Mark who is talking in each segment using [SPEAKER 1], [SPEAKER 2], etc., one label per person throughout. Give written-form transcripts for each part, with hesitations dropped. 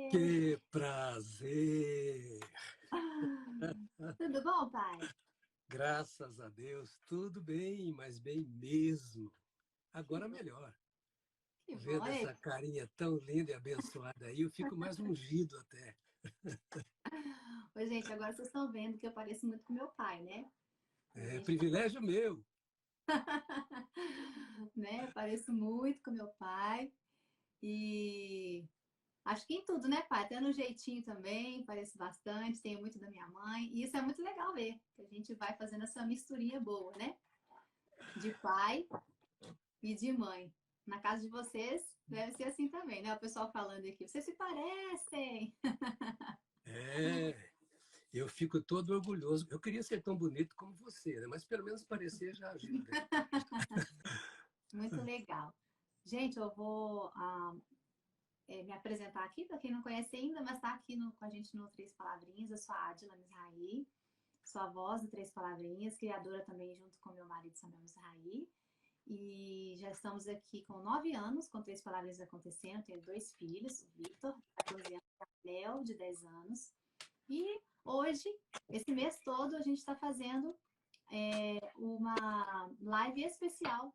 [SPEAKER 1] prazer!
[SPEAKER 2] Que prazer!
[SPEAKER 1] Tudo bom, pai?
[SPEAKER 2] Graças a Deus, tudo bem, mas bem mesmo.
[SPEAKER 1] Que
[SPEAKER 2] Agora
[SPEAKER 1] bom,
[SPEAKER 2] melhor.
[SPEAKER 1] que bom.
[SPEAKER 2] Vendo essa carinha tão linda e abençoada aí, eu fico mais ungido até.
[SPEAKER 1] Oi, gente, agora vocês estão vendo que eu pareço muito com meu pai, né? A
[SPEAKER 2] É
[SPEAKER 1] gente,
[SPEAKER 2] privilégio meu.
[SPEAKER 1] né? Pareço muito com meu pai. E acho que em tudo, né, pai? Até no jeitinho também, pareço bastante, tenho muito da minha mãe. E isso é muito legal ver, que a gente vai fazendo essa misturinha boa, né? De pai e de mãe. Na casa de vocês, deve ser assim também, né? O pessoal falando aqui, vocês se parecem.
[SPEAKER 2] É, eu fico todo orgulhoso. Eu queria ser tão bonito como você, né? Mas pelo menos parecer já ajuda.
[SPEAKER 1] Muito legal. Gente, eu vou me apresentar aqui, para quem não conhece ainda, mas está aqui com a gente no Três Palavrinhas. Eu sou a Adila Mizrahi, sou a voz do Três Palavrinhas, criadora também junto com meu marido Samuel Mizrahi. E já estamos aqui com 9 anos, com Três Palavrinhas acontecendo. Tenho 2 filhos, o Victor, de 14 anos, e a Léo, de 10 anos. E hoje, esse mês todo, a gente está fazendo uma live especial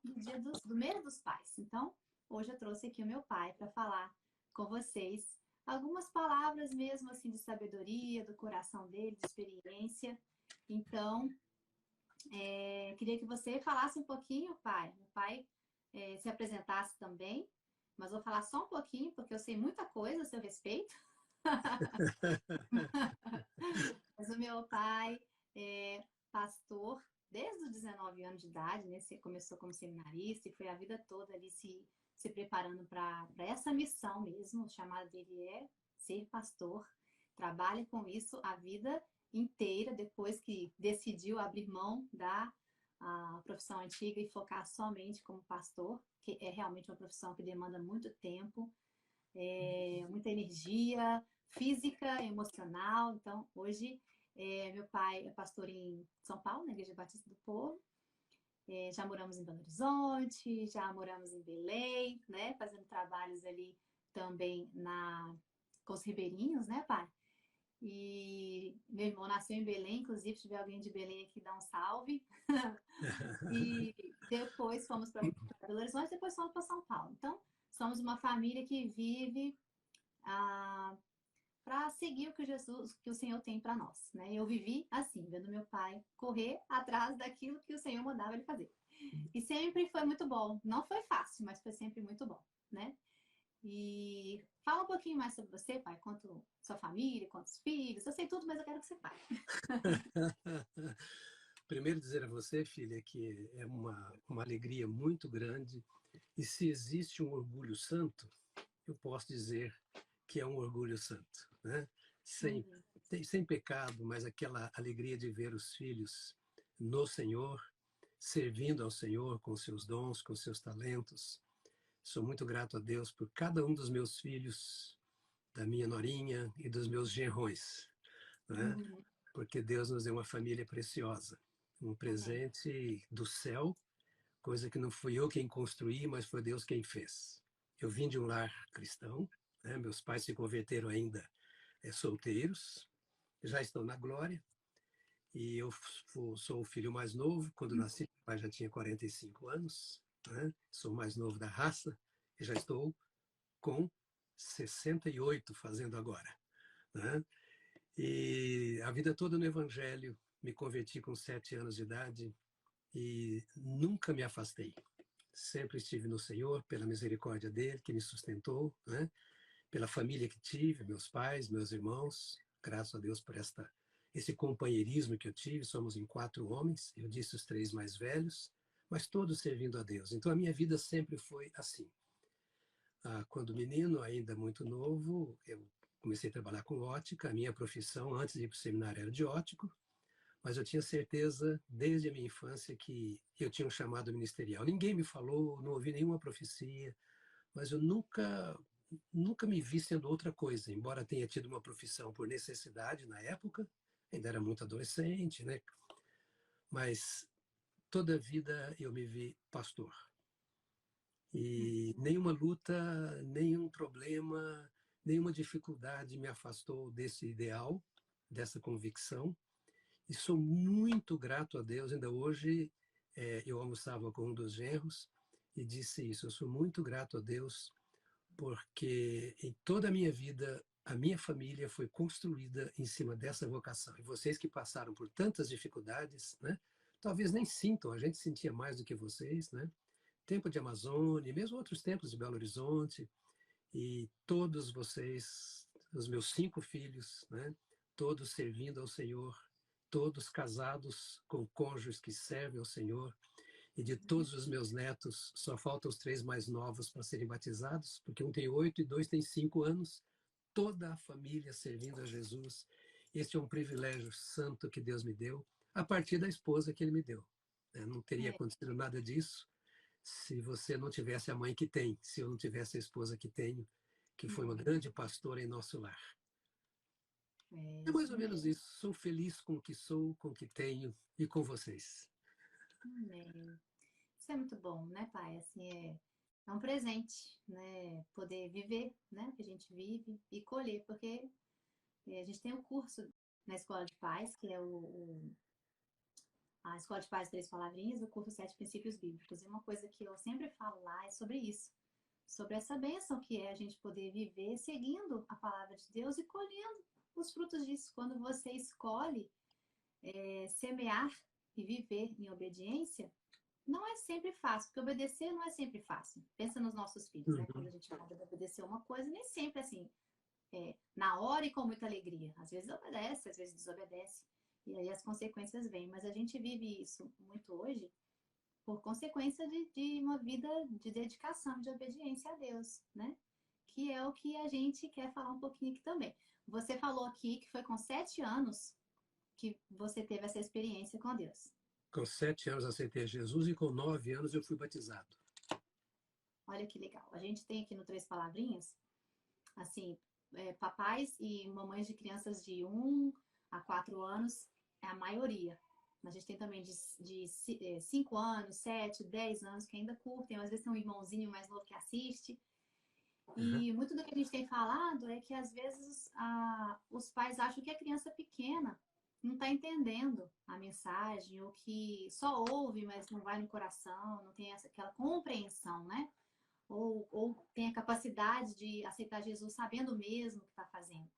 [SPEAKER 1] do mês dos pais. Então, hoje eu trouxe aqui o meu pai para falar com vocês algumas palavras mesmo assim de sabedoria, do coração dele, de experiência. Então, queria que você falasse um pouquinho, pai. O pai se apresentasse também, mas vou falar só um pouquinho, porque eu sei muita coisa a seu respeito. Mas o meu pai é pastor desde os 19 anos de idade, né? Você começou como seminarista e foi a vida toda ali se preparando para essa missão mesmo. O chamado dele é ser pastor. Trabalha com isso a vida inteira, depois que decidiu abrir mão da profissão antiga e focar somente como pastor, que é realmente uma profissão que demanda muito tempo, muita energia física, emocional. Então, hoje, meu pai é pastor em São Paulo, na Igreja Batista do Povo. Já moramos em Belo Horizonte, já moramos em Belém, né? Fazendo trabalhos ali também com os ribeirinhos, né, pai? E meu irmão nasceu em Belém, inclusive, se tiver alguém de Belém aqui, dá um salve. E depois fomos para Belo Horizonte, depois fomos para São Paulo. Então, somos uma família que vive para seguir o que que o Senhor tem para nós, né? Eu vivi assim, vendo meu pai correr atrás daquilo que o Senhor mandava ele fazer. E sempre foi muito bom. Não foi fácil, mas foi sempre muito bom, né? E fala um pouquinho mais sobre você, pai. Quanto sua família, quantos filhos. Eu sei tudo, mas eu quero que você fale.
[SPEAKER 2] Primeiro dizer a você, filha, que é uma alegria muito grande. E se existe um orgulho santo, eu posso dizer que é um orgulho santo, né? Sem,
[SPEAKER 1] Uhum.
[SPEAKER 2] sem pecado, mas aquela alegria de ver os filhos no Senhor, servindo ao Senhor com seus dons, com seus talentos. Sou muito grato a Deus por cada um dos meus filhos, da minha norinha e dos meus genrões, né?
[SPEAKER 1] Uhum.
[SPEAKER 2] Porque Deus nos deu uma família preciosa, um
[SPEAKER 1] Amém.
[SPEAKER 2] presente do céu, coisa que não fui eu quem construí, mas foi Deus quem fez. Eu vim de um lar cristão, né? Meus pais se converteram ainda solteiros, já estão na glória, e eu sou o filho mais novo. Quando nasci, meu pai já tinha 45 anos, né? Sou o mais novo da raça, e já estou com 68 fazendo agora, né? E a vida toda no Evangelho, me converti com 7 anos de idade e nunca me afastei. Sempre estive no Senhor, pela misericórdia dele, que me sustentou, né? Pela família que tive, meus pais, meus irmãos, graças a Deus por esse companheirismo que eu tive. Somos em 4 homens, eu disse os 3 mais velhos, mas todos servindo a Deus. Então a minha vida sempre foi assim. Quando menino, ainda muito novo, eu comecei a trabalhar com ótica. A minha profissão antes de ir para o seminário era de ótico, mas eu tinha certeza desde a minha infância que eu tinha um chamado ministerial. Ninguém me falou, não ouvi nenhuma profecia, mas eu nunca me vi sendo outra coisa, embora tenha tido uma profissão por necessidade na época, ainda era muito adolescente, né? Mas toda a vida eu me vi pastor. E nenhuma luta, nenhum problema, nenhuma dificuldade me afastou desse ideal, dessa convicção, e sou muito grato a Deus. Ainda hoje eu almoçava com um dos genros e disse isso, eu sou muito grato a Deus porque em toda a minha vida a minha família foi construída em cima dessa vocação. E vocês que passaram por tantas dificuldades, né, talvez nem sintam, a gente sentia mais do que vocês, né? Tempo de Amazônia, mesmo outros tempos de Belo Horizonte, e todos vocês, os meus 5 filhos, né, todos servindo ao Senhor, todos casados com cônjuges que servem ao Senhor, e de todos os meus netos, só faltam os 3 mais novos para serem batizados, porque um tem 8 e 2 têm 5 anos, toda a família servindo a Jesus. Este é um privilégio santo que Deus me deu, a partir da esposa que Ele me deu. Não teria acontecido nada disso se você não tivesse a mãe que tem, se eu não tivesse a esposa que tenho, que foi uma grande pastora em nosso lar. É mais ou menos isso. Sou feliz com o que sou, com o que tenho e com vocês.
[SPEAKER 1] Amém. Isso é muito bom, né, pai? Assim, é um presente, né? Poder viver, né? Que a gente vive e colher, porque a gente tem um curso na Escola de Paz, que é a Escola de Paz 3 Palavrinhas, o curso 7 Princípios Bíblicos. E uma coisa que eu sempre falo lá é sobre isso, sobre essa bênção que é a gente poder viver seguindo a palavra de Deus e colhendo os frutos disso. Quando você escolhe semear e viver em obediência, não é sempre fácil, porque obedecer não é sempre fácil. Pensa nos nossos filhos, né? Quando a gente fala de obedecer uma coisa, nem sempre assim, na hora e com muita alegria. Às vezes obedece, às vezes desobedece. E aí as consequências vêm. Mas a gente vive isso muito hoje por consequência de uma vida de dedicação, de obediência a Deus, né? Que é o que a gente quer falar um pouquinho aqui também. Você falou aqui que foi com 7 anos que você teve essa experiência com Deus.
[SPEAKER 2] Com 7 anos aceitei Jesus e com 9 anos eu fui batizado.
[SPEAKER 1] Olha que legal. A gente tem aqui no Três Palavrinhas, assim, papais e mamães de crianças de 1 a 4 anos, é a maioria. A gente tem também de 5 anos, 7, 10 anos que ainda curtem. Às vezes tem um irmãozinho mais novo que assiste. E muito do que a gente tem falado é que às vezes os pais acham que a criança pequena não está entendendo a mensagem, ou que só ouve, mas não vai no coração, não tem aquela compreensão, né? Ou tem a capacidade de aceitar Jesus sabendo mesmo o que está fazendo.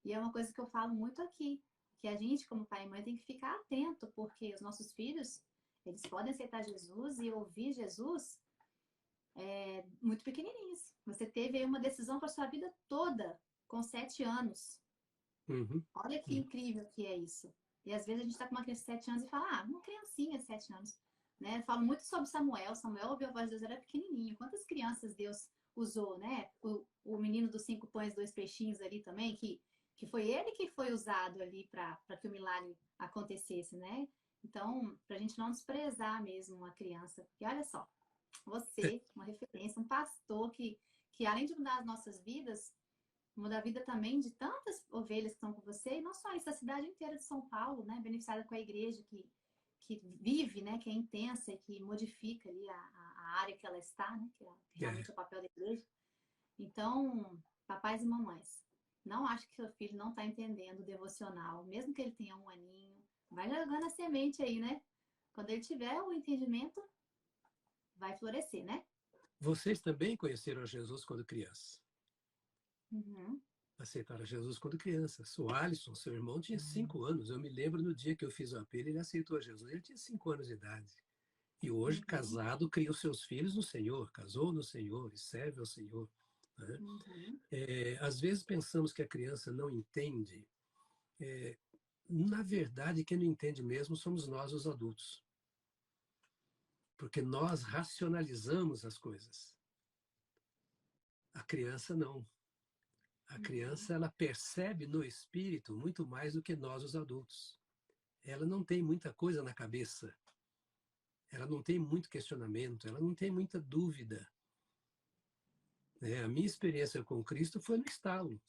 [SPEAKER 1] E é uma coisa que eu falo muito aqui, que a gente, como pai e mãe, tem que ficar atento, porque os nossos filhos, eles podem aceitar Jesus e ouvir Jesus muito pequenininhos. Você teve aí uma decisão para sua vida toda, com 7 anos. Olha que incrível que é isso. E às vezes a gente está com uma criança de 7 anos e fala, uma criancinha de 7 anos. Né? Eu falo muito sobre Samuel. Samuel ouviu a voz de Deus, era pequenininho. Quantas crianças Deus usou, né? O menino dos 5 pães e 2 peixinhos ali também, que foi ele que foi usado ali para que o milagre acontecesse, né? Então, para a gente não desprezar mesmo uma criança. Porque olha só, você, uma referência, um pastor que além de mudar as nossas vidas, muda a vida também de tantas ovelhas que estão com você, e não só isso, a cidade inteira de São Paulo, né? Beneficiada com a igreja que vive, né? Que é intensa e que modifica ali a área que ela está, né? Que é realmente o papel da igreja. Então, papais e mamães, não acho que seu filho não está entendendo o devocional, mesmo que ele tenha 1 aninho, vai jogando a semente aí, né? Quando ele tiver o entendimento, vai florescer, né?
[SPEAKER 2] Vocês também conheceram Jesus quando criança.
[SPEAKER 1] Uhum.
[SPEAKER 2] Aceitaram Jesus quando criança. O Alisson, seu irmão, tinha 5 anos. Eu me lembro no dia que eu fiz o apelo, ele aceitou Jesus. Ele tinha 5 anos de idade. E hoje, casado, cria os seus filhos no Senhor, casou no Senhor e serve ao Senhor. Né? Às vezes pensamos que a criança não entende. Na verdade, quem não entende mesmo somos nós, os adultos. Porque nós racionalizamos as coisas. A criança não. A criança, ela percebe no espírito muito mais do que nós, os adultos. Ela não tem muita coisa na cabeça. Ela não tem muito questionamento, ela não tem muita dúvida. A minha experiência com Cristo foi no estalo.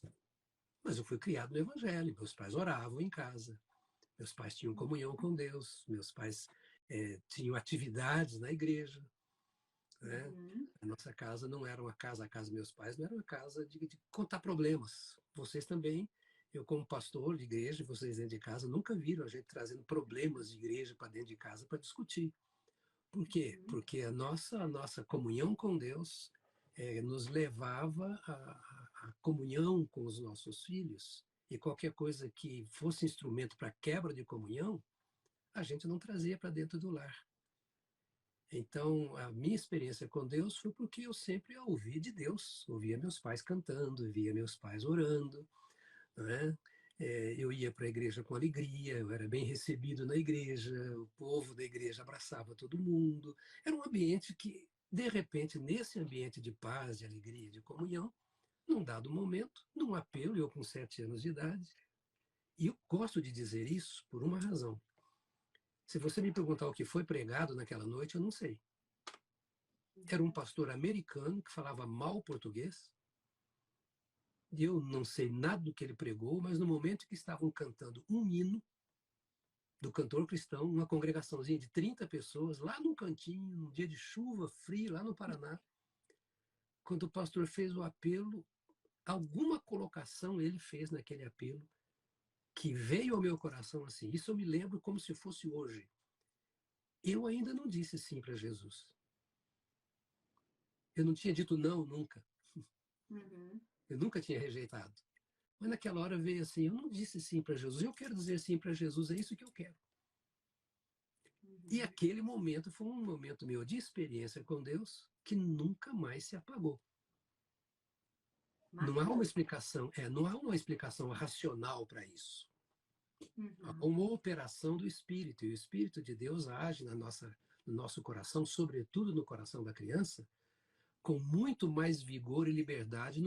[SPEAKER 2] Mas eu fui criado no Evangelho. Meus pais oravam em casa. Meus pais tinham comunhão com Deus. Meus pais tinham atividades na igreja. né?
[SPEAKER 1] Uhum.
[SPEAKER 2] A nossa casa não era uma casa, a casa dos meus pais não era uma casa de contar problemas. Vocês também, eu como pastor de igreja, vocês dentro de casa, nunca viram a gente trazendo problemas de igreja para dentro de casa para discutir. Por quê?
[SPEAKER 1] Uhum.
[SPEAKER 2] Porque a nossa comunhão com Deus nos levava à comunhão com os nossos filhos, e qualquer coisa que fosse instrumento para quebra de comunhão, a gente não trazia para dentro do lar. Então, a minha experiência com Deus foi porque eu sempre ouvi de Deus, ouvia meus pais cantando, via meus pais orando, né? Eu ia para a igreja com alegria, eu era bem recebido na igreja, o povo da igreja abraçava todo mundo. Era um ambiente que, de repente, nesse ambiente de paz, de alegria, de comunhão, num dado momento, num apelo, eu com 7 anos de idade, e eu gosto de dizer isso por uma razão. Se você me perguntar o que foi pregado naquela noite, eu não sei. Era um pastor americano que falava mal português, e eu não sei nada do que ele pregou, mas no momento que estavam cantando um hino do cantor cristão, uma congregaçãozinha de 30 pessoas, lá num cantinho, num dia de chuva, frio, lá no Paraná, quando o pastor fez o apelo, alguma colocação ele fez naquele apelo que veio ao meu coração assim. Isso eu me lembro como se fosse hoje. Eu ainda não disse sim para Jesus. Eu não tinha dito não nunca.
[SPEAKER 1] Uhum.
[SPEAKER 2] Eu nunca tinha rejeitado. Mas naquela hora veio assim, eu não disse sim para Jesus, eu quero dizer sim para Jesus, é isso que eu quero. E
[SPEAKER 1] Uhum.
[SPEAKER 2] aquele momento foi um momento meu de experiência com Deus que nunca mais se apagou. Não há uma
[SPEAKER 1] Marcante.
[SPEAKER 2] explicação, não há uma explicação racional para isso. Há
[SPEAKER 1] Uhum.
[SPEAKER 2] uma operação do Espírito, e o Espírito de Deus age no nosso coração, sobretudo no coração da criança, com muito mais vigor e liberdade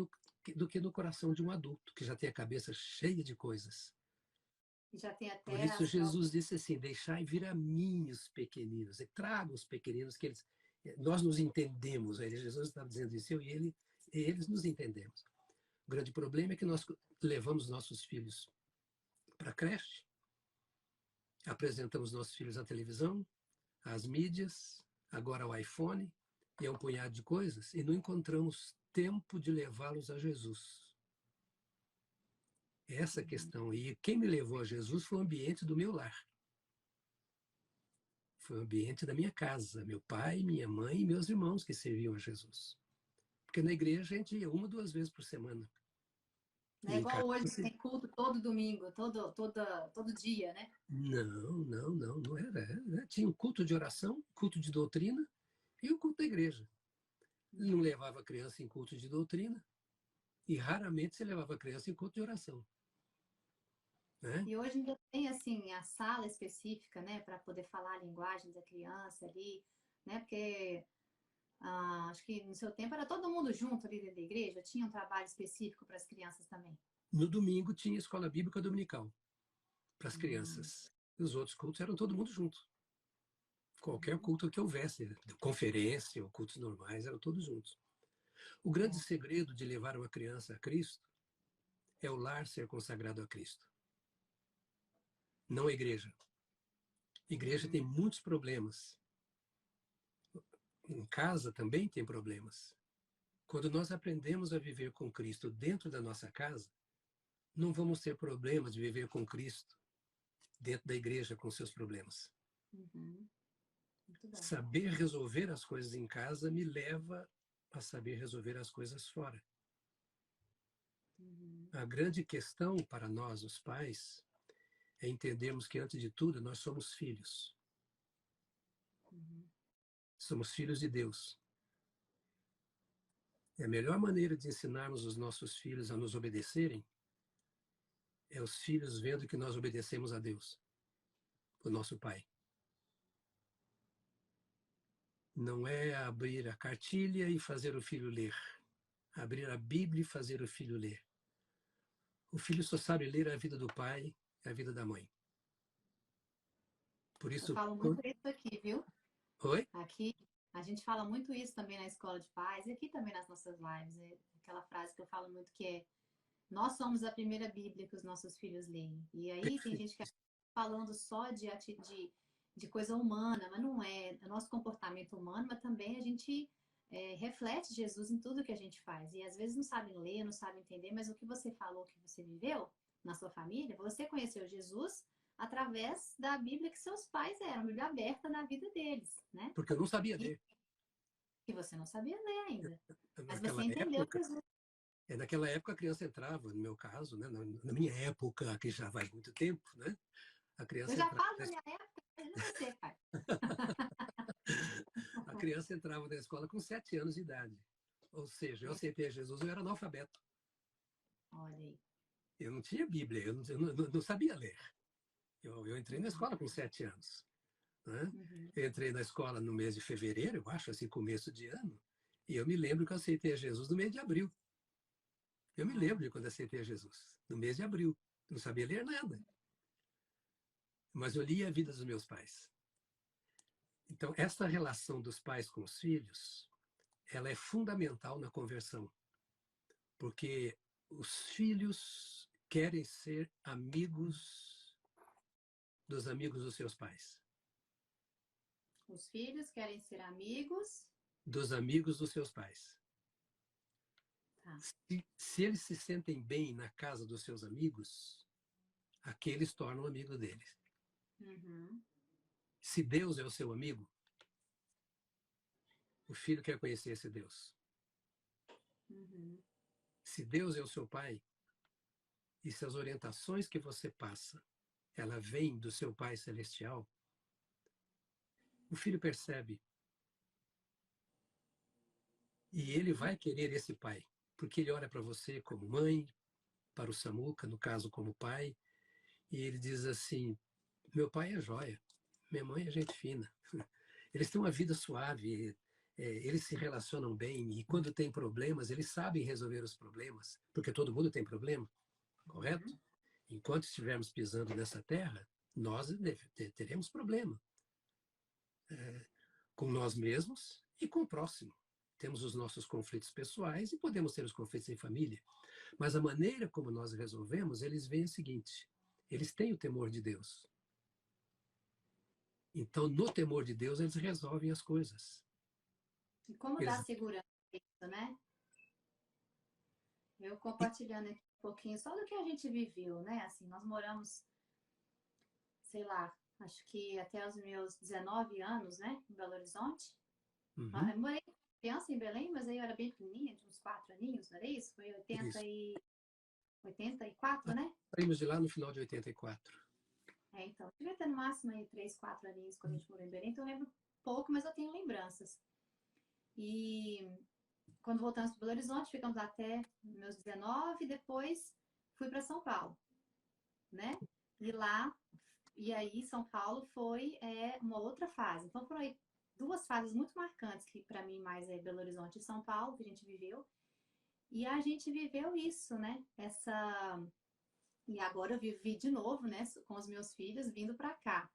[SPEAKER 2] do que no coração de um adulto, que já tem a cabeça cheia de coisas.
[SPEAKER 1] Já tem
[SPEAKER 2] Por
[SPEAKER 1] até
[SPEAKER 2] isso
[SPEAKER 1] as
[SPEAKER 2] Jesus
[SPEAKER 1] próprias.
[SPEAKER 2] disse assim, deixai vir a mim os pequeninos, e traga os pequeninos, que nós nos entendemos. Jesus está dizendo isso, e eles nos entendemos. O grande problema é que nós levamos nossos filhos para a creche, apresentamos nossos filhos à televisão, às mídias, agora ao iPhone, e a um punhado de coisas, e não encontramos tempo de levá-los a Jesus. Essa
[SPEAKER 1] Uhum.
[SPEAKER 2] questão. E quem me levou a Jesus foi o ambiente do meu lar. Foi o ambiente da minha casa, meu pai, minha mãe e meus irmãos que serviam a Jesus. Porque na igreja a gente ia 1, 2 vezes por semana.
[SPEAKER 1] Não
[SPEAKER 2] E
[SPEAKER 1] é
[SPEAKER 2] em casa
[SPEAKER 1] igual hoje, que
[SPEAKER 2] você...
[SPEAKER 1] tem culto todo domingo, todo dia, né?
[SPEAKER 2] Não era. Tinha um culto de oração, culto de doutrina e o culto da igreja. Ele não
[SPEAKER 1] Uhum.
[SPEAKER 2] levava a criança em culto de doutrina e raramente se levava a criança em culto de oração. Né?
[SPEAKER 1] E hoje ainda tem assim a sala específica, né, para poder falar a linguagem da criança ali, né? Porque acho que no seu tempo era todo mundo junto ali dentro da igreja, tinha um trabalho específico para as crianças também.
[SPEAKER 2] No domingo tinha escola bíblica dominical para as
[SPEAKER 1] Hum.
[SPEAKER 2] crianças. E os outros cultos eram todo mundo junto. Qualquer
[SPEAKER 1] Uhum.
[SPEAKER 2] culto que houvesse, conferência ou cultos normais, eram todos juntos. O grande
[SPEAKER 1] É.
[SPEAKER 2] segredo de levar uma criança a Cristo é o lar ser consagrado a Cristo, não a igreja. A igreja tem
[SPEAKER 1] Uhum.
[SPEAKER 2] muitos problemas. Em casa também tem problemas. Quando nós aprendemos a viver com Cristo dentro da nossa casa, não vamos ter problemas de viver com Cristo dentro da igreja com seus problemas.
[SPEAKER 1] Uhum. Muito bom.
[SPEAKER 2] Saber resolver as coisas em casa me leva a saber resolver as coisas fora.
[SPEAKER 1] Uhum.
[SPEAKER 2] A grande questão para nós, os pais, é entendermos que, antes de tudo, nós somos filhos.
[SPEAKER 1] Uhum.
[SPEAKER 2] Somos filhos de Deus. E a melhor maneira de ensinarmos os nossos filhos a nos obedecerem é os filhos vendo que nós obedecemos a Deus, o nosso Pai. Não é abrir a cartilha e fazer o filho ler. Abrir a Bíblia e fazer o filho ler. O filho só sabe ler a vida do pai e a vida da mãe. Por
[SPEAKER 1] Eu
[SPEAKER 2] isso...
[SPEAKER 1] falo muito isso aqui, viu?
[SPEAKER 2] Oi?
[SPEAKER 1] Aqui a gente fala muito isso também na escola de pais e aqui também nas nossas lives. É aquela frase que eu falo muito que é: nós somos a primeira Bíblia que os nossos filhos leem. E aí tem gente que está falando só de coisa humana, mas não é. É nosso comportamento humano, mas também a gente reflete Jesus em tudo que a gente faz. E às vezes não sabem ler, não sabem entender, mas o que você falou, que você viveu na sua família, você conheceu Jesus através da Bíblia que seus pais eram, a Bíblia aberta na vida deles, né?
[SPEAKER 2] Porque eu não sabia
[SPEAKER 1] E
[SPEAKER 2] ler.
[SPEAKER 1] que você não sabia ler ainda. Mas você
[SPEAKER 2] Naquela
[SPEAKER 1] entendeu
[SPEAKER 2] época,
[SPEAKER 1] Jesus.
[SPEAKER 2] naquela época a criança entrava, no meu caso, né, na minha época, que já faz muito tempo, né, a
[SPEAKER 1] Eu
[SPEAKER 2] criança
[SPEAKER 1] já
[SPEAKER 2] entrava
[SPEAKER 1] falo da minha época, imagina você, pai.
[SPEAKER 2] a criança entrava na escola com 7 anos de idade. Ou seja, eu aceitei Jesus, eu era analfabeto.
[SPEAKER 1] Olha aí.
[SPEAKER 2] Eu não tinha Bíblia, eu não sabia ler. Eu entrei na escola com 7 anos. Né?
[SPEAKER 1] Uhum.
[SPEAKER 2] Eu entrei na escola no mês de fevereiro, eu acho, assim, começo de ano, e eu me lembro que eu aceitei Jesus no mês de abril. Eu me lembro de quando aceitei Jesus, no mês de abril. Eu não sabia ler nada, mas eu li a vida dos meus pais. Então, essa relação dos pais com os filhos, ela é fundamental na conversão, porque os filhos querem ser amigos dos amigos dos seus pais,
[SPEAKER 1] Os filhos querem ser amigos.
[SPEAKER 2] dos amigos dos seus pais.
[SPEAKER 1] Tá.
[SPEAKER 2] Se eles se sentem bem na casa dos seus amigos, aqueles tornam amigo deles.
[SPEAKER 1] Uhum.
[SPEAKER 2] Se Deus é o seu amigo, o filho quer conhecer esse Deus.
[SPEAKER 1] Uhum.
[SPEAKER 2] Se Deus é o seu pai, e se as orientações que você passa, ela vem do seu pai celestial, o filho percebe. E ele vai querer esse pai, porque ele olha para você como mãe, para o Samuca, no caso, como pai, e ele diz assim: meu pai é joia, minha mãe é gente fina. Eles têm uma vida suave, eles se relacionam bem, e quando tem problemas, eles sabem resolver os problemas, porque todo mundo tem problema, correto?
[SPEAKER 1] Uhum.
[SPEAKER 2] Enquanto estivermos pisando nessa terra, nós teremos problema com nós mesmos e com o próximo. Temos os nossos conflitos pessoais e podemos ter os conflitos em família. Mas a maneira como nós resolvemos, eles veem o seguinte: eles têm o temor de Deus. Então, no temor de Deus, eles resolvem as coisas.
[SPEAKER 1] E como
[SPEAKER 2] Eles...
[SPEAKER 1] dar segurança isso, né? Eu
[SPEAKER 2] E,
[SPEAKER 1] compartilhando aqui um pouquinho só do que a gente viveu, né? Assim, nós moramos, sei lá, acho que até os meus 19 anos, né? Em Belo Horizonte.
[SPEAKER 2] uhum,
[SPEAKER 1] Eu morei criança em Belém, mas aí eu era bem pequenininha, de uns 4 aninhos, não era isso? Foi
[SPEAKER 2] isso.
[SPEAKER 1] 84, né?
[SPEAKER 2] Saímos de lá no final de 84.
[SPEAKER 1] Então, devia ter no máximo aí 3, 4 aninhos quando a gente morou em Belém, então eu lembro pouco, mas eu tenho lembranças. E quando voltamos para Belo Horizonte, ficamos até meus 19, depois fui para São Paulo, né? E lá, e aí São Paulo foi uma outra fase. Então foram aí duas fases muito marcantes, que para mim mais é Belo Horizonte e São Paulo, que a gente viveu. E a gente viveu isso, né? E agora eu vivi de novo, né, com os meus filhos vindo para cá.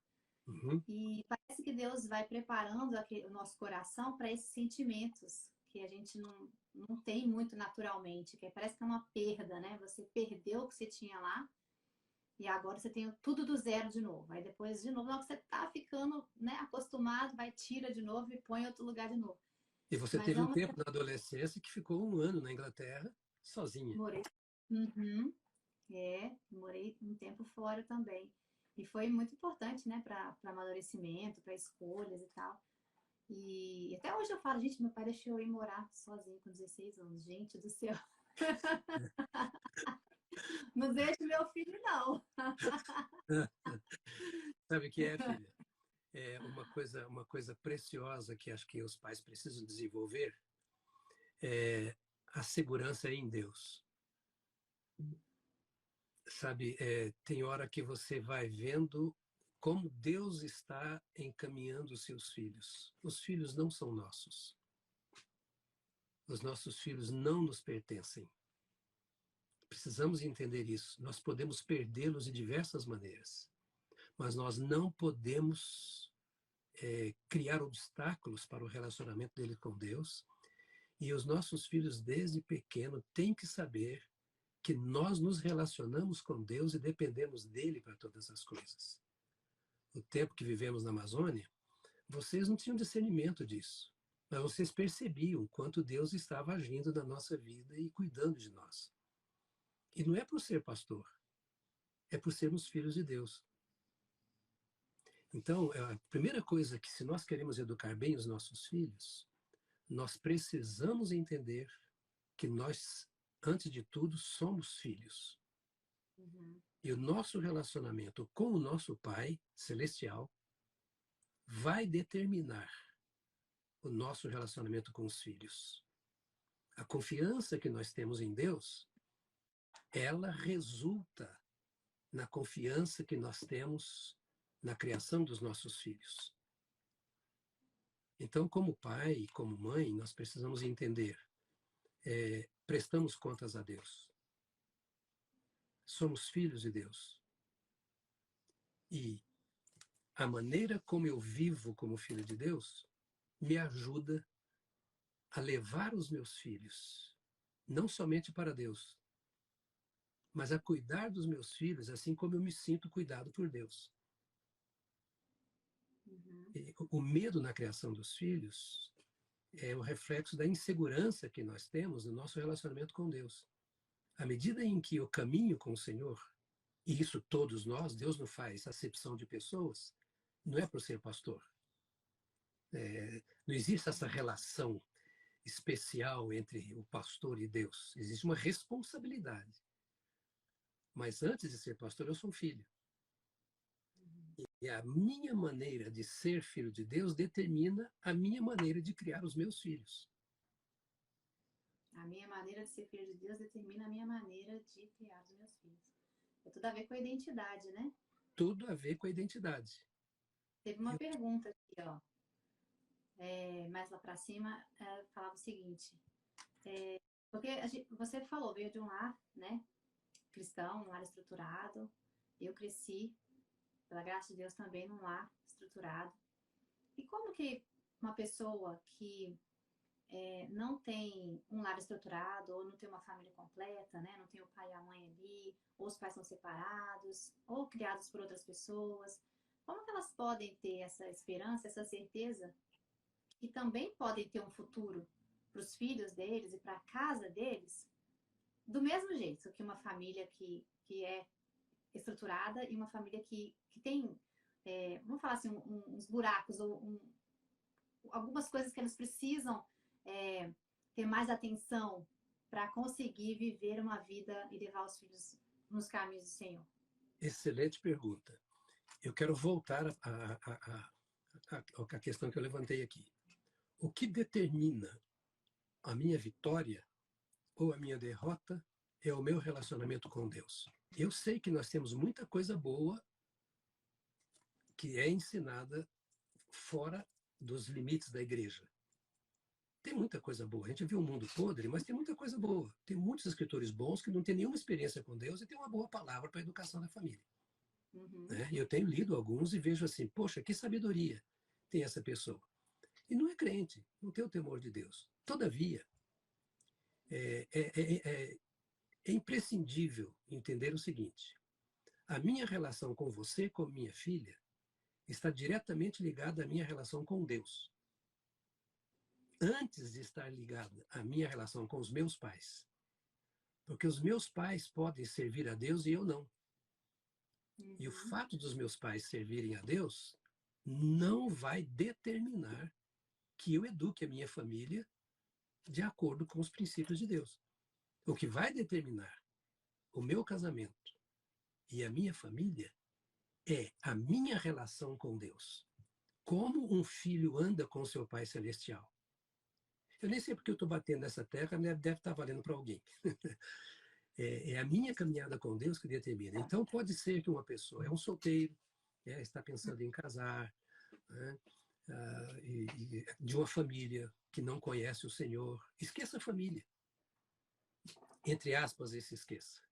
[SPEAKER 2] Uhum.
[SPEAKER 1] E parece que Deus vai preparando o nosso coração para esses sentimentos que a gente não tem muito naturalmente, que parece que é uma perda, né? Você perdeu o que você tinha lá e agora você tem tudo do zero de novo. Aí depois, de novo, você tá ficando, né, acostumado, vai, tira de novo e põe em outro lugar de novo.
[SPEAKER 2] E você
[SPEAKER 1] Mas
[SPEAKER 2] teve
[SPEAKER 1] é
[SPEAKER 2] um
[SPEAKER 1] uma...
[SPEAKER 2] tempo na adolescência que ficou 1 ano na Inglaterra, sozinha.
[SPEAKER 1] Morei. Uhum. Morei um tempo fora também. E foi muito importante, né, para amadurecimento, para escolhas e tal. E até hoje eu falo, gente, meu pai deixou eu ir morar sozinho com 16 anos. Gente do céu. Não deixe meu filho, não.
[SPEAKER 2] Sabe o que é, filha? É uma coisa preciosa que acho que os pais precisam desenvolver é a segurança em Deus. Sabe, tem hora que você vai vendo como Deus está encaminhando os seus filhos. Os filhos não são nossos. Os nossos filhos não nos pertencem. Precisamos entender isso. Nós podemos perdê-los de diversas maneiras, mas nós não podemos criar obstáculos para o relacionamento dele com Deus. E os nossos filhos, desde pequeno, têm que saber que nós nos relacionamos com Deus e dependemos dele para todas as coisas. O tempo que vivemos na Amazônia, vocês não tinham discernimento disso. Mas vocês percebiam quanto Deus estava agindo na nossa vida e cuidando de nós. E não é por ser pastor, é por sermos filhos de Deus. Então, a primeira coisa que, se nós queremos educar bem os nossos filhos, nós precisamos entender que nós, antes de tudo, somos filhos.
[SPEAKER 1] Uhum.
[SPEAKER 2] E o nosso relacionamento com o nosso Pai Celestial vai determinar o nosso relacionamento com os filhos. A confiança que nós temos em Deus, ela resulta na confiança que nós temos na criação dos nossos filhos. Então, como pai e como mãe, nós precisamos entender, prestamos contas a Deus. Somos filhos de Deus. E a maneira como eu vivo como filho de Deus me ajuda a levar os meus filhos, não somente para Deus, mas a cuidar dos meus filhos, assim como eu me sinto cuidado por Deus.
[SPEAKER 1] Uhum.
[SPEAKER 2] E o medo na criação dos filhos é o reflexo da insegurança que nós temos no nosso relacionamento com Deus. À medida em que eu caminho com o Senhor, e isso todos nós, Deus não faz acepção de pessoas, não é por ser pastor. Não existe essa relação especial entre o pastor e Deus. Existe uma responsabilidade. Mas antes de ser pastor, eu sou um filho. E a minha maneira de ser filho de Deus determina a minha maneira de criar os meus filhos.
[SPEAKER 1] A minha maneira de ser filho de Deus determina a minha maneira de criar os meus filhos. É tudo a ver com a identidade, né?
[SPEAKER 2] Tudo a ver com a identidade.
[SPEAKER 1] Teve uma pergunta aqui, ó. Mais lá para cima, falava o seguinte. Porque você falou, veio de um lar, né? Cristão, um lar estruturado. Eu cresci, pela graça de Deus, também num lar estruturado. E como que uma pessoa que não tem um lar estruturado, ou não tem uma família completa, né? Não tem o pai e a mãe ali, ou os pais são separados, ou criados por outras pessoas, como que elas podem ter essa esperança, essa certeza que também podem ter um futuro para os filhos deles e para a casa deles, do mesmo jeito que uma família que é estruturada e uma família que tem, vamos falar assim, uns buracos ou algumas coisas que eles precisam ter mais atenção para conseguir viver uma vida e levar os filhos nos caminhos do Senhor?
[SPEAKER 2] Excelente pergunta. Eu quero voltar à questão que eu levantei aqui. O que determina a minha vitória ou a minha derrota é o meu relacionamento com Deus. Eu sei que nós temos muita coisa boa que é ensinada fora dos limites da igreja. Tem muita coisa boa. A gente viu um mundo podre, mas tem muita coisa boa. Tem muitos escritores bons que não têm nenhuma experiência com Deus e têm uma boa palavra para a educação da família.
[SPEAKER 1] Uhum.
[SPEAKER 2] Né? Eu tenho lido alguns e vejo assim, poxa, que sabedoria tem essa pessoa. E não é crente, não tem o temor de Deus. Todavia, é imprescindível entender o seguinte: a minha relação com você, com minha filha, está diretamente ligada à minha relação com Deus. Antes de estar ligada à minha relação com os meus pais. Porque os meus pais podem servir a Deus e eu não.
[SPEAKER 1] Uhum.
[SPEAKER 2] E o fato dos meus pais servirem a Deus não vai determinar que eu eduque a minha família de acordo com os princípios de Deus. O que vai determinar o meu casamento e a minha família é a minha relação com Deus. Como um filho anda com seu Pai Celestial. Eu nem sei porque eu estou batendo nessa terra, né? Deve estar valendo para alguém. É a minha caminhada com Deus que determina. Então, pode ser que uma pessoa é um solteiro, está pensando em casar, né? E de uma família que não conhece o Senhor. Esqueça a família. Entre aspas, se esqueça.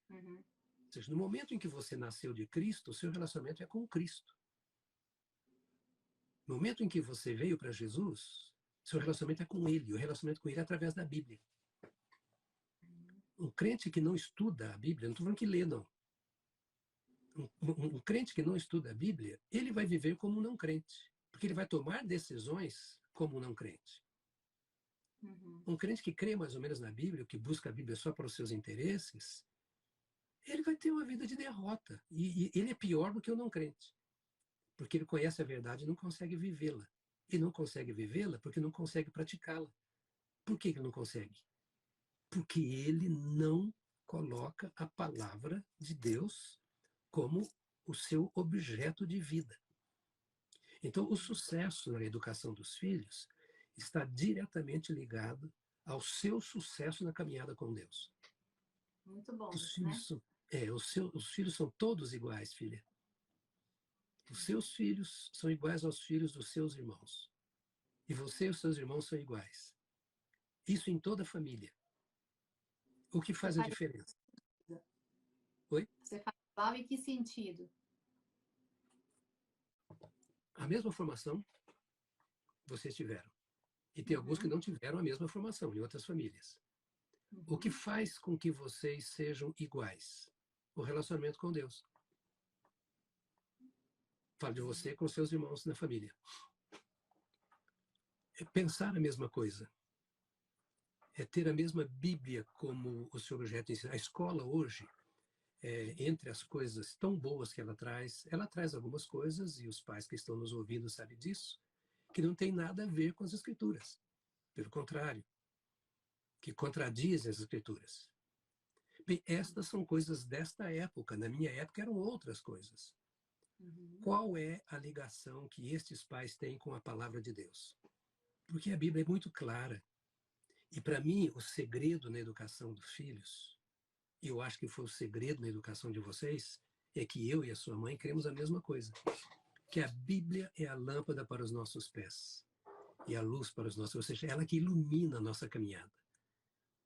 [SPEAKER 1] Uhum.
[SPEAKER 2] Ou seja, no momento em que você nasceu de Cristo, o seu relacionamento é com Cristo. No momento em que você veio para Jesus, seu relacionamento é com Ele. O relacionamento com Ele é através da Bíblia. Um crente que não estuda a Bíblia, não estou falando que lê, não. Um crente que não estuda a Bíblia, ele vai viver como um não crente. Porque ele vai tomar decisões como um não crente.
[SPEAKER 1] Uhum.
[SPEAKER 2] Um crente que crê mais ou menos na Bíblia, que busca a Bíblia só para os seus interesses, ele vai ter uma vida de derrota. E ele é pior do que o não crente, porque ele conhece a verdade e não consegue vivê-la. E não consegue vivê-la porque não consegue praticá-la. Por que ele não consegue? Porque ele não coloca a palavra de Deus como o seu objeto de vida. Então, o sucesso na educação dos filhos está diretamente ligado ao seu sucesso na caminhada com Deus.
[SPEAKER 1] Muito bom
[SPEAKER 2] Os
[SPEAKER 1] isso, né?
[SPEAKER 2] filhos são, os filhos são todos iguais, filha. Os seus filhos são iguais aos filhos dos seus irmãos. E você e os seus irmãos são iguais. Isso em toda a família. O que
[SPEAKER 1] Você
[SPEAKER 2] faz a
[SPEAKER 1] faz,
[SPEAKER 2] diferença? Oi?
[SPEAKER 1] você faz igual em que sentido?
[SPEAKER 2] A mesma formação vocês tiveram. E tem alguns que
[SPEAKER 1] Uhum,
[SPEAKER 2] não tiveram a mesma formação em outras famílias. O que
[SPEAKER 1] uhum,
[SPEAKER 2] faz com que vocês sejam iguais? O relacionamento com Deus. Falo de você com seus irmãos na família. É pensar a mesma coisa. É ter a mesma Bíblia como o seu objeto de ensino. A escola hoje, entre as coisas tão boas que ela traz algumas coisas, e os pais que estão nos ouvindo sabem disso, que não tem nada a ver com as Escrituras. Pelo contrário, que contradizem as Escrituras. Bem, estas são coisas desta época. Na minha época eram outras coisas.
[SPEAKER 1] uhum,
[SPEAKER 2] Qual é a ligação que estes pais têm com a palavra de Deus? Porque a Bíblia é muito clara. E para mim, o segredo na educação dos filhos, e eu acho que foi o segredo na educação de vocês, é que eu e a sua mãe cremos a mesma coisa. Que a Bíblia é a lâmpada para os nossos pés e a luz para os nossos, ou seja, ela que ilumina a nossa caminhada.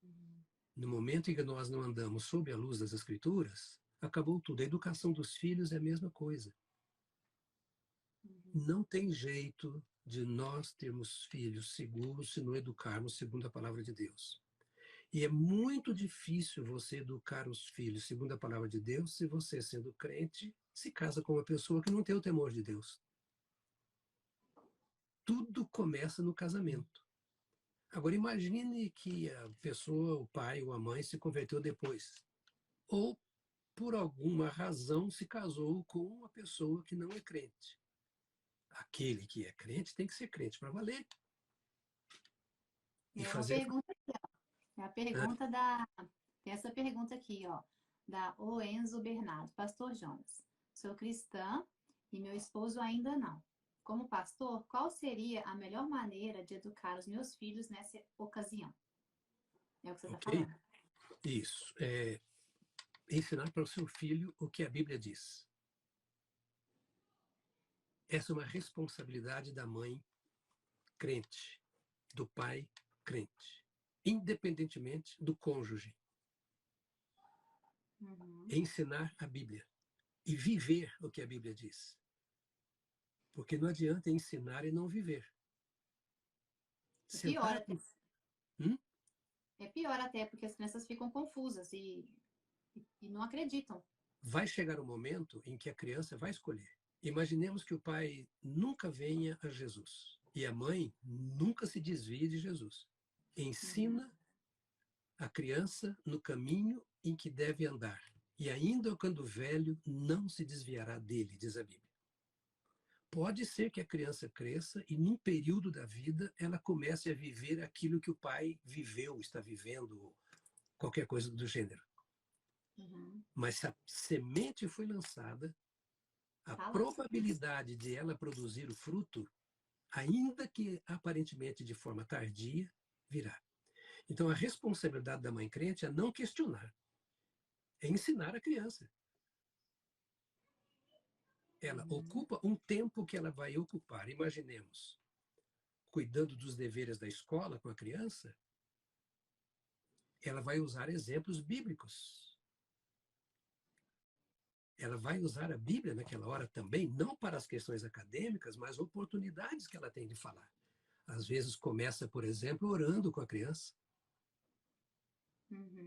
[SPEAKER 1] uhum,
[SPEAKER 2] No momento em que nós não andamos sob a luz das Escrituras, acabou tudo. A educação dos filhos é a mesma coisa.
[SPEAKER 1] uhum.
[SPEAKER 2] Não tem jeito de nós termos filhos seguros se não educarmos segundo a palavra de Deus. E é muito difícil você educar os filhos segundo a palavra de Deus se você, sendo crente, se casa com uma pessoa que não tem o temor de Deus. Tudo começa no casamento. Agora, imagine que a pessoa, o pai ou a mãe, se converteu depois. Ou, por alguma razão, se casou com uma pessoa que não é crente. Aquele que é crente tem que ser crente para valer. E
[SPEAKER 1] É uma
[SPEAKER 2] fazer.
[SPEAKER 1] pergunta aqui, ó. É a
[SPEAKER 2] Ah,
[SPEAKER 1] pergunta da. Tem essa pergunta aqui, ó, da O Enzo Bernardo. Pastor Jonas, sou cristã e meu esposo ainda não. Como pastor, qual seria a melhor maneira de educar os meus filhos nessa ocasião? É o que você está
[SPEAKER 2] ok?
[SPEAKER 1] falando.
[SPEAKER 2] Isso. Ensinar para o seu filho o que a Bíblia diz. Essa é uma responsabilidade da mãe crente, do pai crente, independentemente do cônjuge.
[SPEAKER 1] Uhum.
[SPEAKER 2] Ensinar a Bíblia e viver o que a Bíblia diz. Porque não adianta ensinar e não viver.
[SPEAKER 1] É pior
[SPEAKER 2] Sentar
[SPEAKER 1] até.
[SPEAKER 2] com. Hum?
[SPEAKER 1] É pior até, porque as crianças ficam confusas e não acreditam.
[SPEAKER 2] Vai chegar um momento em que a criança vai escolher. Imaginemos que o pai nunca venha a Jesus e a mãe nunca se desvie de Jesus.
[SPEAKER 1] Uhum.
[SPEAKER 2] Ensina a criança no caminho em que deve andar, e ainda quando velho não se desviará dele, diz a Bíblia. Pode ser que a criança cresça e, num período da vida, ela comece a viver aquilo que o pai viveu, está vivendo, qualquer coisa do gênero.
[SPEAKER 1] Uhum.
[SPEAKER 2] Mas se a semente foi lançada, a
[SPEAKER 1] Tá lá.
[SPEAKER 2] probabilidade de ela produzir o fruto, ainda que aparentemente de forma tardia, virá. Então, a responsabilidade da mãe crente é não questionar, é ensinar a criança. Ela
[SPEAKER 1] Uhum.
[SPEAKER 2] ocupa um tempo que ela vai ocupar. Imaginemos, cuidando dos deveres da escola com a criança, ela vai usar exemplos bíblicos. Ela vai usar a Bíblia naquela hora também, não para as questões acadêmicas, mas oportunidades que ela tem de falar. Às vezes começa, por exemplo, orando com a criança.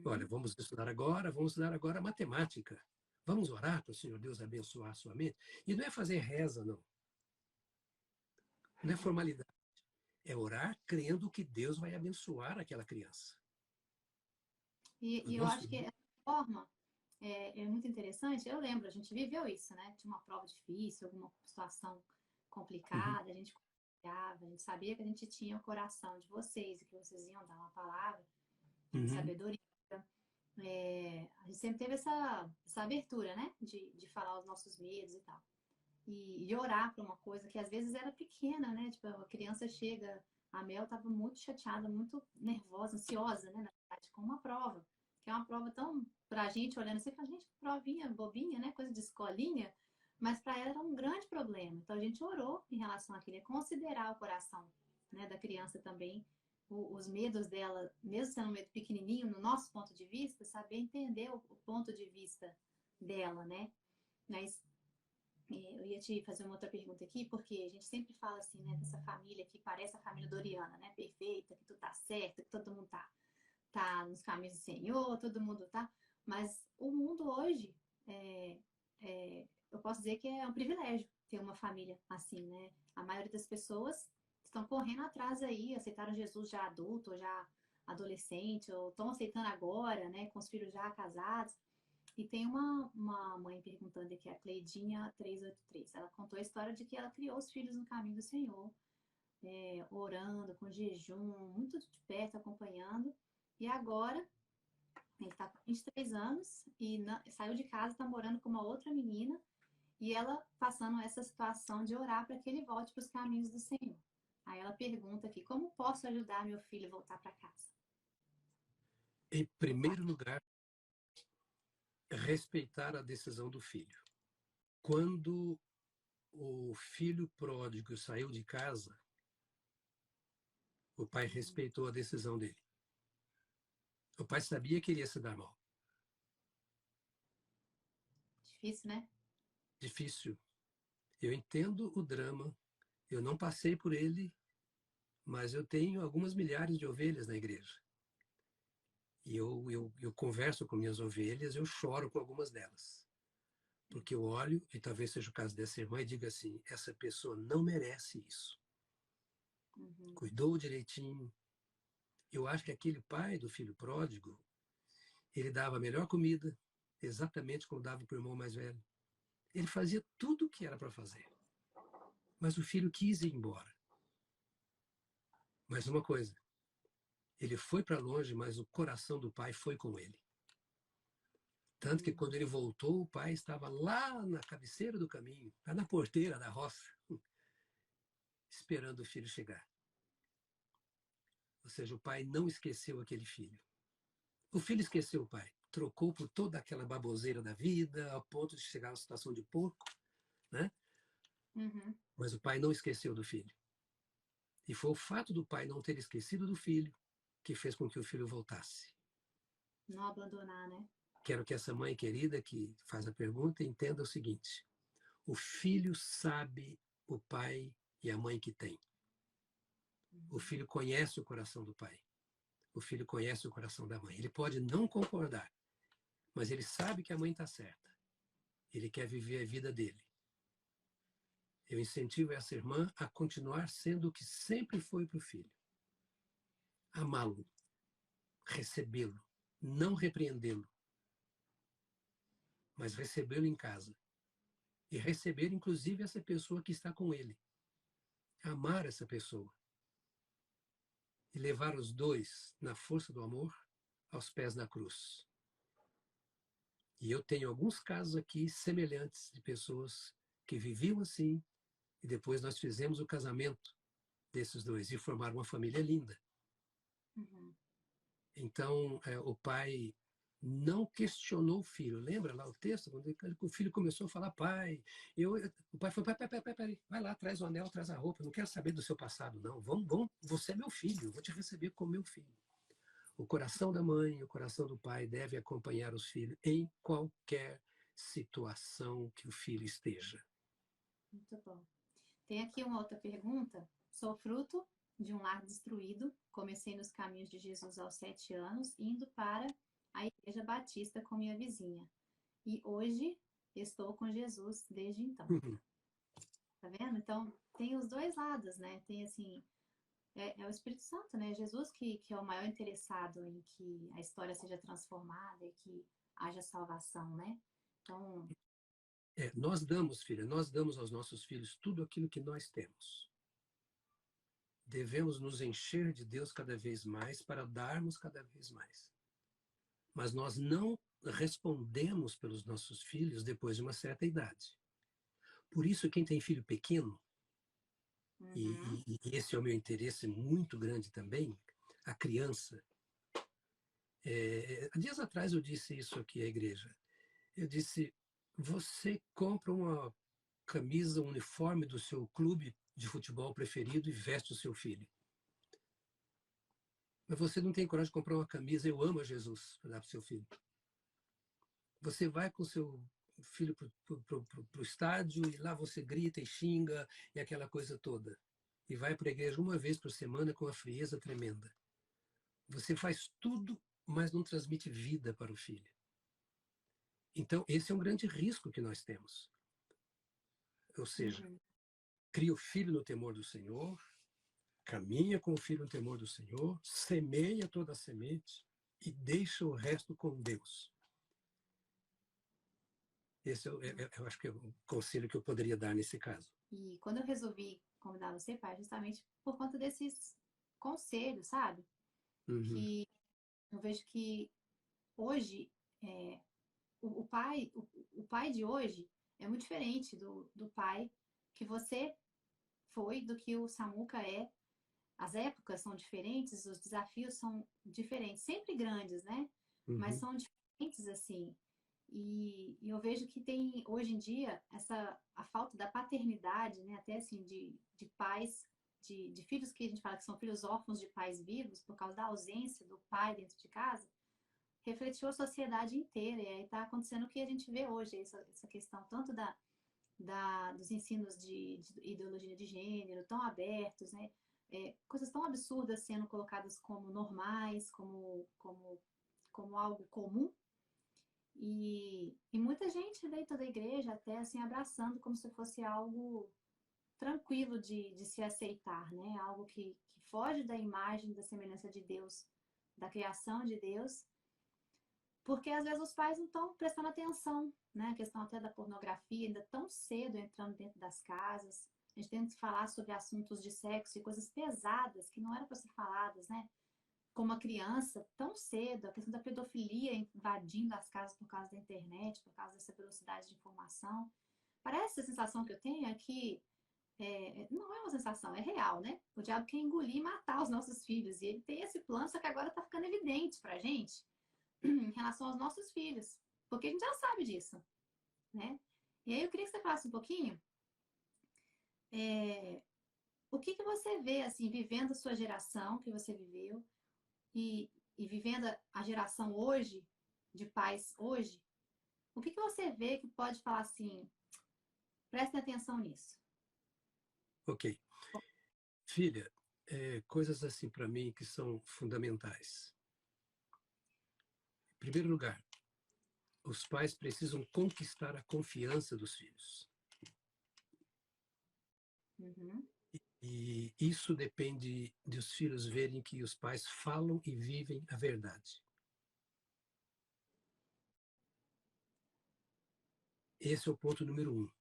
[SPEAKER 2] Olha,
[SPEAKER 1] Uhum.
[SPEAKER 2] vamos estudar agora matemática. Vamos orar para o Senhor Deus abençoar a sua mente. E não é fazer reza, não. Não é
[SPEAKER 1] Uhum.
[SPEAKER 2] formalidade. É orar crendo que Deus vai abençoar aquela criança.
[SPEAKER 1] E eu acho que essa forma é muito interessante. Eu lembro, a gente viveu isso, né? Tinha uma prova difícil, alguma situação complicada, a gente confiava, a gente sabia que a gente tinha o coração de vocês e que vocês iam dar uma palavra de sabedoria. A gente sempre teve essa abertura, né? De falar os nossos medos e tal. E orar para uma coisa que às vezes era pequena, né? Tipo, a criança chega, a Mel estava muito chateada, muito nervosa, ansiosa, né? Na verdade, com uma prova, que é uma prova tão, pra gente olhando assim, pra gente, provinha, bobinha, né? Coisa de escolinha, mas para ela era um grande problema. Então a gente orou em relação àquilo, considerar o coração, né, da criança também, os medos dela, mesmo sendo um medo pequenininho, no nosso ponto de vista, saber entender o ponto de vista dela, né? Mas eu ia te fazer uma outra pergunta aqui, porque a gente sempre fala assim, né, dessa família que parece a família Doriana, né, perfeita, que tudo tá certo, que todo mundo tá nos caminhos do Senhor, todo mundo tá, mas o mundo hoje, eu posso dizer que é um privilégio ter uma família assim, né, a maioria das pessoas estão correndo atrás aí, aceitaram Jesus já adulto, ou já adolescente, ou estão aceitando agora, né, com os filhos já casados. E tem uma mãe perguntando aqui, a Cleidinha 383. Ela contou a história de que ela criou os filhos no caminho do Senhor, orando, com jejum, muito de perto, acompanhando. E agora, ele está com 23 anos e saiu de casa, está morando com uma outra menina. E ela passando essa situação de orar para que ele volte para os caminhos do Senhor. Aí ela pergunta aqui, como posso ajudar meu filho a voltar para casa?
[SPEAKER 2] Em primeiro lugar, respeitar a decisão do filho. Quando o filho pródigo saiu de casa, o pai respeitou a decisão dele. O pai sabia que ele ia se dar mal.
[SPEAKER 1] Difícil, né?
[SPEAKER 2] Difícil. Eu entendo o drama. Eu não passei por ele, mas eu tenho algumas milhares de ovelhas na igreja. E eu converso com minhas ovelhas, eu choro com algumas delas. Porque eu olho, e talvez seja o caso dessa irmã, e digo assim, essa pessoa não merece isso. Cuidou direitinho. Eu acho que aquele pai do filho pródigo, ele dava a melhor comida, exatamente como dava para o irmão mais velho. Ele fazia tudo o que era para fazer. Mas o filho quis ir embora. Mas uma coisa, ele foi para longe, mas o coração do pai foi com ele. Tanto que quando ele voltou, o pai estava lá na cabeceira do caminho, lá na porteira da roça, esperando o filho chegar. Ou seja, o pai não esqueceu aquele filho. O filho esqueceu o pai, trocou por toda aquela baboseira da vida, ao ponto de chegar a uma situação de porco, né? Mas o pai não esqueceu do filho. E foi o fato do pai não ter esquecido do filho que fez com que o filho voltasse.
[SPEAKER 1] Não abandonar, né?
[SPEAKER 2] Quero que essa mãe querida que faz a pergunta entenda o seguinte: o filho sabe o pai e a mãe que tem. O filho conhece o coração do pai. O filho conhece o coração da mãe. Ele pode não concordar, mas ele sabe que a mãe está certa. Ele quer viver a vida dele. Eu incentivo essa irmã a continuar sendo o que sempre foi para o filho. Amá-lo, recebê-lo, não repreendê-lo, mas recebê-lo em casa. E receber, inclusive, essa pessoa que está com ele. Amar essa pessoa. E levar os dois, na força do amor, aos pés da cruz. E eu tenho alguns casos aqui semelhantes de pessoas que viviam assim, e depois nós fizemos o casamento desses dois e formaram uma família linda. Então, o pai não questionou o filho. Lembra lá o texto? Quando o filho começou a falar, pai, o pai falou, pai, vai lá, traz o anel, traz a roupa, eu não quero saber do seu passado, não. Você é meu filho, eu vou te receber como meu filho. O coração da mãe e o coração do pai devem acompanhar os filhos em qualquer situação que o filho esteja.
[SPEAKER 1] Muito bom. Tem aqui uma outra pergunta. Sou fruto de um lar destruído. Comecei nos caminhos de Jesus aos 7 anos, indo para a Igreja Batista com minha vizinha. E hoje estou com Jesus desde então. Tá vendo? Então, tem os dois lados, né? Tem, assim, é o Espírito Santo, né? Jesus que é o maior interessado em que a história seja transformada e que haja salvação, né? Então,
[SPEAKER 2] Nós damos, filha, nós damos aos nossos filhos tudo aquilo que nós temos. Devemos nos encher de Deus cada vez mais para darmos cada vez mais. Mas nós não respondemos pelos nossos filhos depois de uma certa idade. Por isso, quem tem filho pequeno,
[SPEAKER 1] uhum,
[SPEAKER 2] e esse é o meu interesse muito grande também, a criança. Dias atrás eu disse isso aqui à igreja. Eu disse, você compra uma camisa, um uniforme do seu clube de futebol preferido e veste o seu filho. Mas você não tem coragem de comprar uma camisa, eu amo a Jesus, para dar para o seu filho. Você vai com o seu filho para o estádio e lá você grita e xinga e aquela coisa toda. E vai para a igreja uma vez por semana com uma frieza tremenda. Você faz tudo, mas não transmite vida para o filho. Então, esse é um grande risco que nós temos. Ou seja,
[SPEAKER 1] uhum.
[SPEAKER 2] cria o filho no temor do Senhor, caminha com o filho no temor do Senhor, semeia toda a semente e deixa o resto com Deus. Esse eu acho que é o conselho que eu poderia dar nesse caso.
[SPEAKER 1] E quando eu resolvi convidar você, pai, justamente por conta desses conselhos, sabe?
[SPEAKER 2] Uhum,
[SPEAKER 1] Que eu vejo que hoje é, o pai de hoje é muito diferente do pai que você foi, do que o Samuca é. As épocas são diferentes, os desafios são diferentes, sempre grandes, né? Mas
[SPEAKER 2] uhum.
[SPEAKER 1] são diferentes assim. E eu vejo que tem hoje em dia a falta da paternidade, né? Até assim de pais, de filhos que a gente fala que são filhos órfãos de pais vivos por causa da ausência do pai dentro de casa, refletiu a sociedade inteira. E aí está acontecendo o que a gente vê hoje, essa questão tanto dos ensinos de ideologia de gênero tão abertos, né? Coisas tão absurdas sendo colocadas como normais, como algo comum. E muita gente dentro da igreja até assim abraçando como se fosse algo tranquilo de se aceitar, né? Algo que foge da imagem, da semelhança de Deus, da criação de Deus, porque às vezes os pais não estão prestando atenção, né? A questão até da pornografia, ainda tão cedo entrando dentro das casas. A gente tem que falar sobre assuntos de sexo e coisas pesadas que não eram para ser faladas, né? Como a criança, tão cedo, a questão da pedofilia invadindo as casas por causa da internet, por causa dessa velocidade de informação. Parece a sensação que eu tenho é que não é uma sensação, é real, né? O diabo quer engolir e matar os nossos filhos. E ele tem esse plano, só que agora está ficando evidente para a gente em relação aos nossos filhos. Porque a gente já sabe disso, né? E aí eu queria que você falasse um pouquinho o que você vê, assim, vivendo a sua geração que você viveu e vivendo a geração hoje, de pais hoje, o que você vê que pode falar assim, prestem atenção nisso?
[SPEAKER 2] Ok. Filha, coisas assim para mim que são fundamentais. Em primeiro lugar, os pais precisam conquistar a confiança dos filhos.
[SPEAKER 1] Uhum,
[SPEAKER 2] E isso depende de os filhos verem que os pais falam e vivem a verdade. Esse é o ponto número um.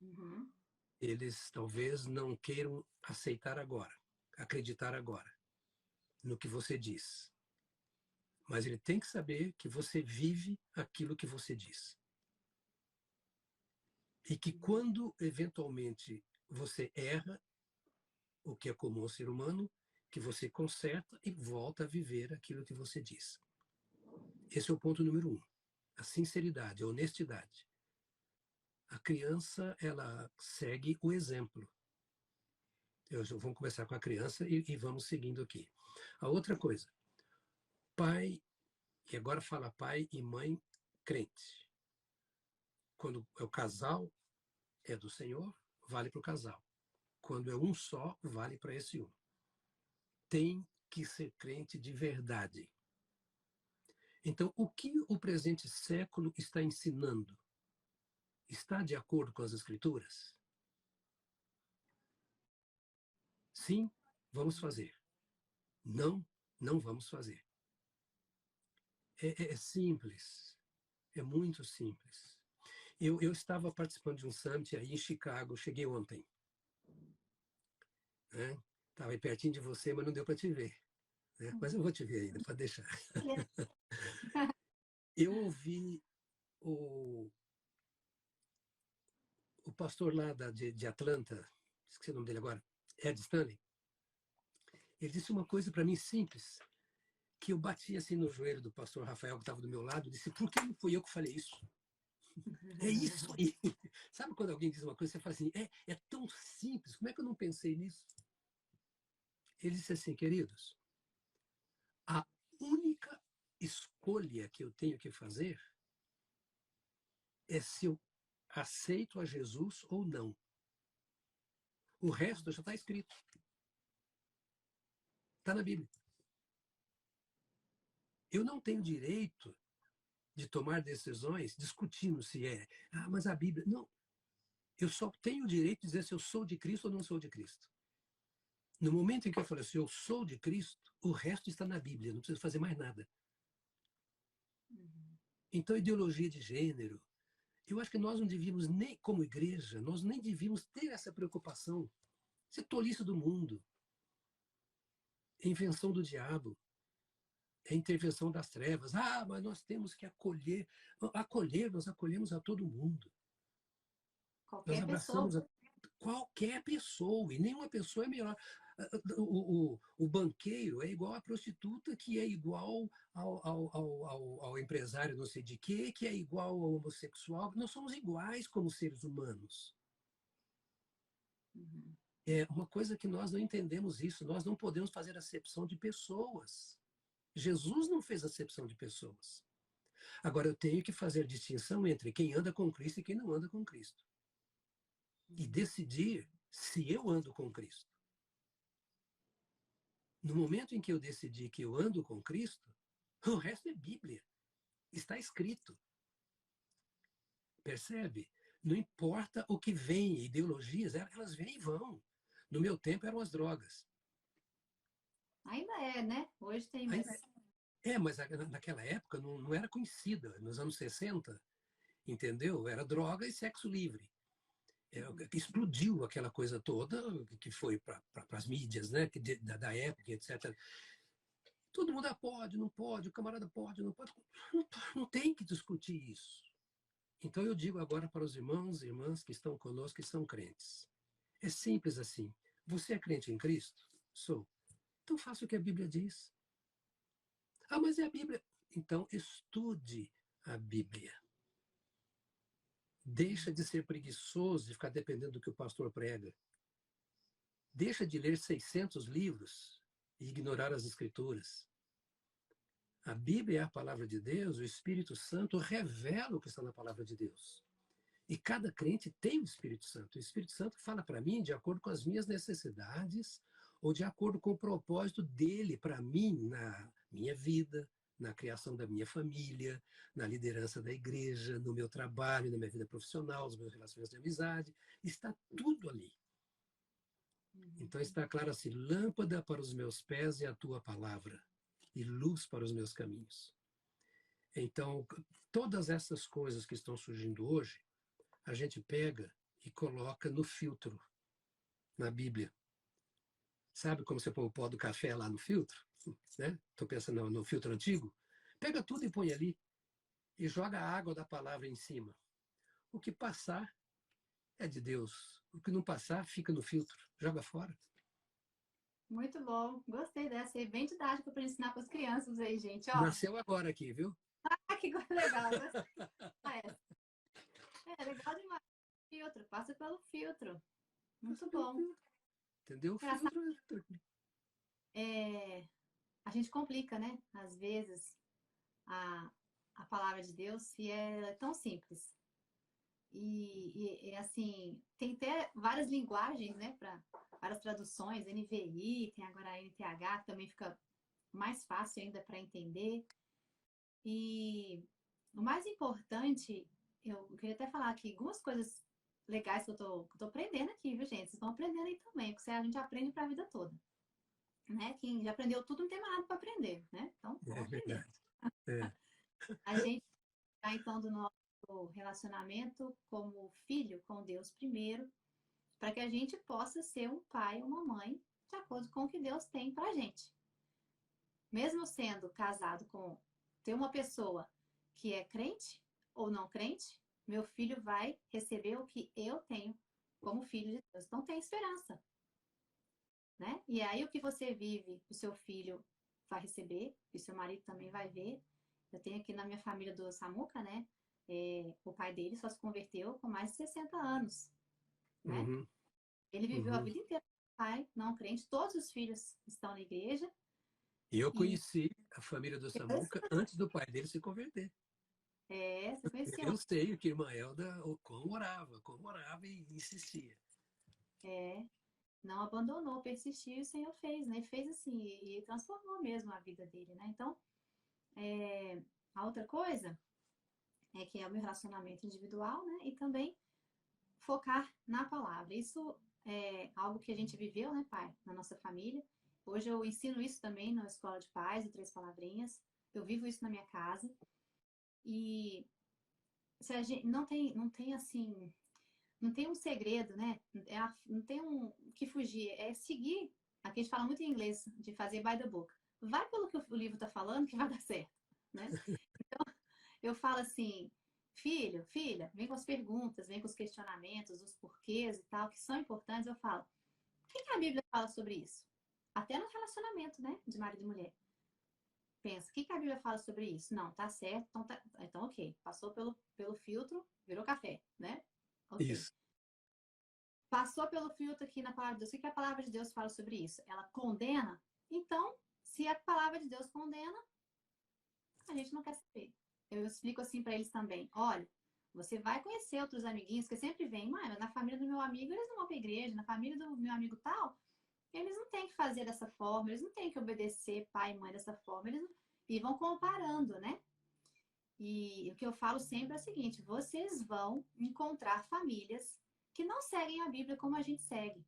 [SPEAKER 1] uhum,
[SPEAKER 2] Eles talvez não queiram aceitar agora, acreditar agora no que você diz. Mas ele tem que saber que você vive aquilo que você diz. E que
[SPEAKER 1] uhum,
[SPEAKER 2] quando, eventualmente, você erra, o que é comum ao ser humano, que você conserta e volta a viver aquilo que você diz. Esse é o ponto número um. A sinceridade, a honestidade. A criança, ela segue o exemplo. Vamos começar com a criança e vamos seguindo aqui. A outra coisa, pai, e agora fala pai e mãe crente. Quando é o casal, é do Senhor, vale para o casal. Quando é um só, vale para esse um. Tem que ser crente de verdade. Então, o que o presente século está ensinando? Está de acordo com as Escrituras? Sim, vamos fazer. Não, não vamos fazer. É simples, é muito simples. Eu estava participando de um summit aí em Chicago, cheguei ontem. Né? Estava aí pertinho de você, mas não deu para te ver. Né? Mas eu vou te ver ainda, pode deixar. Eu ouvi o pastor lá de Atlanta, esqueci o nome dele agora, Ed Stanley. Ele disse uma coisa para mim simples, que eu bati assim no joelho do pastor Rafael, que estava do meu lado, e disse, por que não fui eu que falei isso? É isso aí. Sabe quando alguém diz uma coisa, você fala assim, é tão simples, como é que eu não pensei nisso? Ele disse assim, queridos, a única escolha que eu tenho que fazer é se eu aceito a Jesus ou não. O resto já está escrito. Está na Bíblia. Eu não tenho direito de tomar decisões discutindo se mas a Bíblia... Não. Eu só tenho o direito de dizer se eu sou de Cristo ou não sou de Cristo. No momento em que eu falo assim, eu sou de Cristo, o resto está na Bíblia, não preciso fazer mais nada. Então, ideologia de gênero, eu acho que nós não devíamos nem, como igreja, nós nem devíamos ter essa preocupação. Isso é tolice do mundo. É invenção do diabo. É intervenção das trevas. Mas nós temos que acolher. Acolher, nós acolhemos a todo mundo. Nós
[SPEAKER 1] Qualquer pessoa.
[SPEAKER 2] abraçamos qualquer pessoa, e nenhuma pessoa é melhor. O banqueiro é igual à prostituta, que é igual ao empresário não sei de quê, que é igual ao homossexual. Nós somos iguais como seres humanos. É uma coisa que nós não entendemos isso. Nós não podemos fazer acepção de pessoas. Jesus não fez acepção de pessoas. Agora, eu tenho que fazer distinção entre quem anda com Cristo e quem não anda com Cristo. E decidir se eu ando com Cristo. No momento em que eu decidi que eu ando com Cristo, o resto é Bíblia. Está escrito. Percebe? Não importa o que vem, ideologias, elas vêm e vão. No meu tempo eram as drogas.
[SPEAKER 1] Ainda é, né? Hoje tem mais.
[SPEAKER 2] Mas naquela época não era conhecida. Nos anos 60, entendeu? Era droga e sexo livre. Explodiu aquela coisa toda que foi para as mídias, né? Da época, etc. Todo mundo pode, não pode, o camarada pode, não pode. Não tem que discutir isso. Então eu digo agora para os irmãos e irmãs que estão conosco, que são crentes. É simples assim. Você é crente em Cristo? Sou. Então faça o que a Bíblia diz. Mas é a Bíblia. Então estude a Bíblia. Deixa de ser preguiçoso, de ficar dependendo do que o pastor prega. Deixa de ler 600 livros e ignorar as Escrituras. A Bíblia é a palavra de Deus, o Espírito Santo revela o que está na palavra de Deus. E cada crente tem o Espírito Santo. O Espírito Santo fala para mim de acordo com as minhas necessidades ou de acordo com o propósito dele para mim na minha vida, na criação da minha família, na liderança da igreja, no meu trabalho, na minha vida profissional, nos meus relacionamentos de amizade. Está tudo ali. Então está claro assim, lâmpada para os meus pés é a tua palavra e luz para os meus caminhos. Então, todas essas coisas que estão surgindo hoje, a gente pega e coloca no filtro, na Bíblia. Sabe como você põe o pó do café lá no filtro? Né? Estou pensando no filtro antigo. Pega tudo e põe ali e joga a água da palavra em cima. O que passar é de Deus. O que não passar fica no filtro, joga fora.
[SPEAKER 1] Muito bom. Gostei dessa. É bem didática para ensinar para as crianças aí, gente.
[SPEAKER 2] Nasceu agora aqui, viu?
[SPEAKER 1] Que coisa legal. Legal demais. Filtro. Passa pelo filtro. Muito bom.
[SPEAKER 2] Entendeu? Filtro.
[SPEAKER 1] A gente complica, né? Às vezes, a palavra de Deus e é tão simples. E assim, tem até várias linguagens, né? Para várias traduções, NVI, tem agora a NTH, que também fica mais fácil ainda para entender. E o mais importante, eu queria até falar aqui algumas coisas legais que eu tô aprendendo aqui, viu, gente? Vocês estão aprendendo aí também, porque a gente aprende para a vida toda. né? Quem já aprendeu tudo não tem mais nada para aprender, né? Então,
[SPEAKER 2] É
[SPEAKER 1] vamos aprender.
[SPEAKER 2] verdade. É.
[SPEAKER 1] A gente tá, então, do nosso relacionamento como filho com Deus primeiro, para que a gente possa ser um pai ou uma mãe de acordo com o que Deus tem para a gente. Mesmo sendo casado com ter uma pessoa que é crente ou não crente, meu filho vai receber o que eu tenho como filho de Deus. Então tem esperança, né? E aí o que você vive, o seu filho vai receber, e o seu marido também vai ver. Eu tenho aqui na minha família do Samuca, né? O pai dele só se converteu com mais de 60 anos, né?
[SPEAKER 2] Uhum,
[SPEAKER 1] Ele viveu a
[SPEAKER 2] uhum.
[SPEAKER 1] vida inteira com o pai, não crente, todos os filhos estão na igreja.
[SPEAKER 2] E eu
[SPEAKER 1] E
[SPEAKER 2] conheci a família do Samuca antes do pai dele se converter.
[SPEAKER 1] você conheceu.
[SPEAKER 2] Eu sei que a irmã Elda como orava e insistia.
[SPEAKER 1] É, não abandonou, persistiu e o Senhor fez, né? E fez assim, e transformou mesmo a vida dele, né? Então, a outra coisa é que é o meu relacionamento individual, né? E também focar na palavra. Isso é algo que a gente viveu, né, pai, na nossa família. Hoje eu ensino isso também na Escola de Paz, em Três Palavrinhas. Eu vivo isso na minha casa. E se a gente não tem assim, não tem um segredo, né? Não tem um que fugir. É seguir. Aqui a gente fala muito em inglês de fazer by the book. Vai pelo que o livro está falando que vai dar certo, né? Eu falo assim, filho, filha, vem com as perguntas, vem com os questionamentos, os porquês e tal, que são importantes. Eu falo, o que a Bíblia fala sobre isso? Até no relacionamento, né? De marido e mulher. Pensa, o que a Bíblia fala sobre isso? Não, tá certo, então ok. Passou pelo filtro, virou café, né? Ok.
[SPEAKER 2] Isso.
[SPEAKER 1] Passou pelo filtro aqui na palavra de Deus. O que a palavra de Deus fala sobre isso? Ela condena? Então, se a palavra de Deus condena, a gente não quer saber. Eu explico assim para eles também. Olha, você vai conhecer outros amiguinhos que sempre vêm, mas na família do meu amigo eles não vão para igreja, na família do meu amigo tal, eles não têm que fazer dessa forma, eles não têm que obedecer pai e mãe dessa forma, e vão comparando, né? E o que eu falo sempre é o seguinte: vocês vão encontrar famílias que não seguem a Bíblia como a gente segue.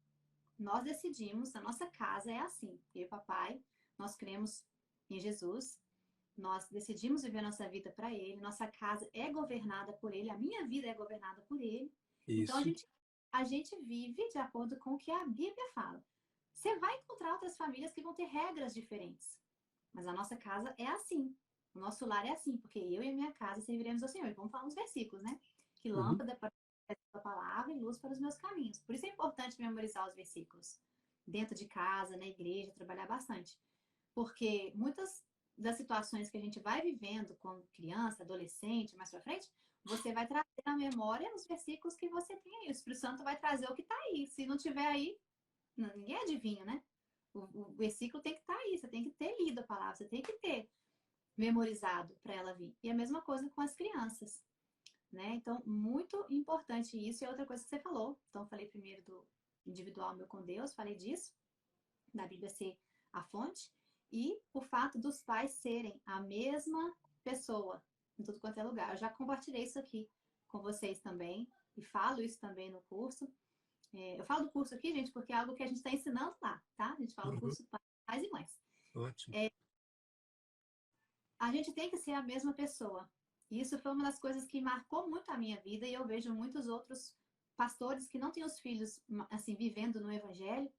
[SPEAKER 1] Nós decidimos, a nossa casa é assim. Eu e o papai, nós cremos em Jesus, nós decidimos viver a nossa vida para Ele, nossa casa é governada por Ele, a minha vida é governada por Ele. Então
[SPEAKER 2] Isso.
[SPEAKER 1] a gente vive de acordo com o que a Bíblia fala. Você vai encontrar outras famílias que vão ter regras diferentes, mas a nossa casa é assim. O nosso lar é assim, porque eu e a minha casa serviremos ao Senhor. E vamos falar uns versículos, né? Que
[SPEAKER 2] Uhum.
[SPEAKER 1] lâmpada para a palavra e luz para os meus caminhos. Por isso é importante memorizar os versículos. Dentro de casa, na igreja, trabalhar bastante. Porque muitas das situações que a gente vai vivendo com criança, adolescente, mais pra frente, você vai trazer na memória os versículos que você tem aí. O Espírito Santo vai trazer o que está aí. Se não tiver aí, ninguém adivinha, né? O versículo tem que estar aí. Você tem que ter lido a palavra, você tem que ter memorizado para ela vir. E a mesma coisa com as crianças, né? Então, muito importante isso. E outra coisa que você falou. Então, eu falei primeiro do individual meu com Deus, falei disso, da Bíblia ser a fonte, e o fato dos pais serem a mesma pessoa em tudo quanto é lugar. Eu já compartilhei isso aqui com vocês também, e falo isso também no curso. Eu falo do curso aqui, gente, porque é algo que a gente está ensinando lá, tá? A gente fala do
[SPEAKER 2] Uhum.
[SPEAKER 1] curso pais e mães.
[SPEAKER 2] Ótimo.
[SPEAKER 1] A gente tem que ser a mesma pessoa. E isso foi uma das coisas que marcou muito a minha vida, e eu vejo muitos outros pastores que não têm os filhos assim vivendo no evangelho,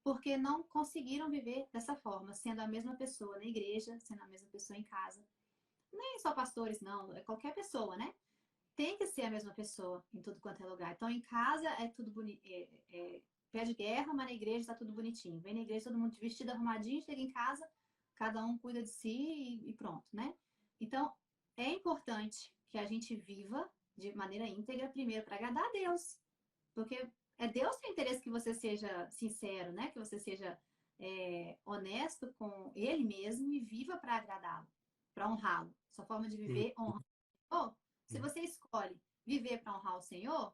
[SPEAKER 1] porque não conseguiram viver dessa forma, sendo a mesma pessoa na igreja, sendo a mesma pessoa em casa. Nem só pastores, não, é qualquer pessoa, né? Tem que ser a mesma pessoa em tudo quanto é lugar. Então, em casa é tudo bonito, pé de guerra, mas na igreja está tudo bonitinho. Vem na igreja todo mundo vestido, arrumadinho, chega em casa, cada um cuida de si e pronto, né? Então, é importante que a gente viva de maneira íntegra, primeiro para agradar a Deus, porque é Deus que tem interesse que você seja sincero, né? Que você seja honesto com Ele mesmo e viva para agradá-lo, para honrá-lo. Sua forma de
[SPEAKER 2] Uhum.
[SPEAKER 1] viver honra o Senhor. Se você escolhe viver para honrar o Senhor,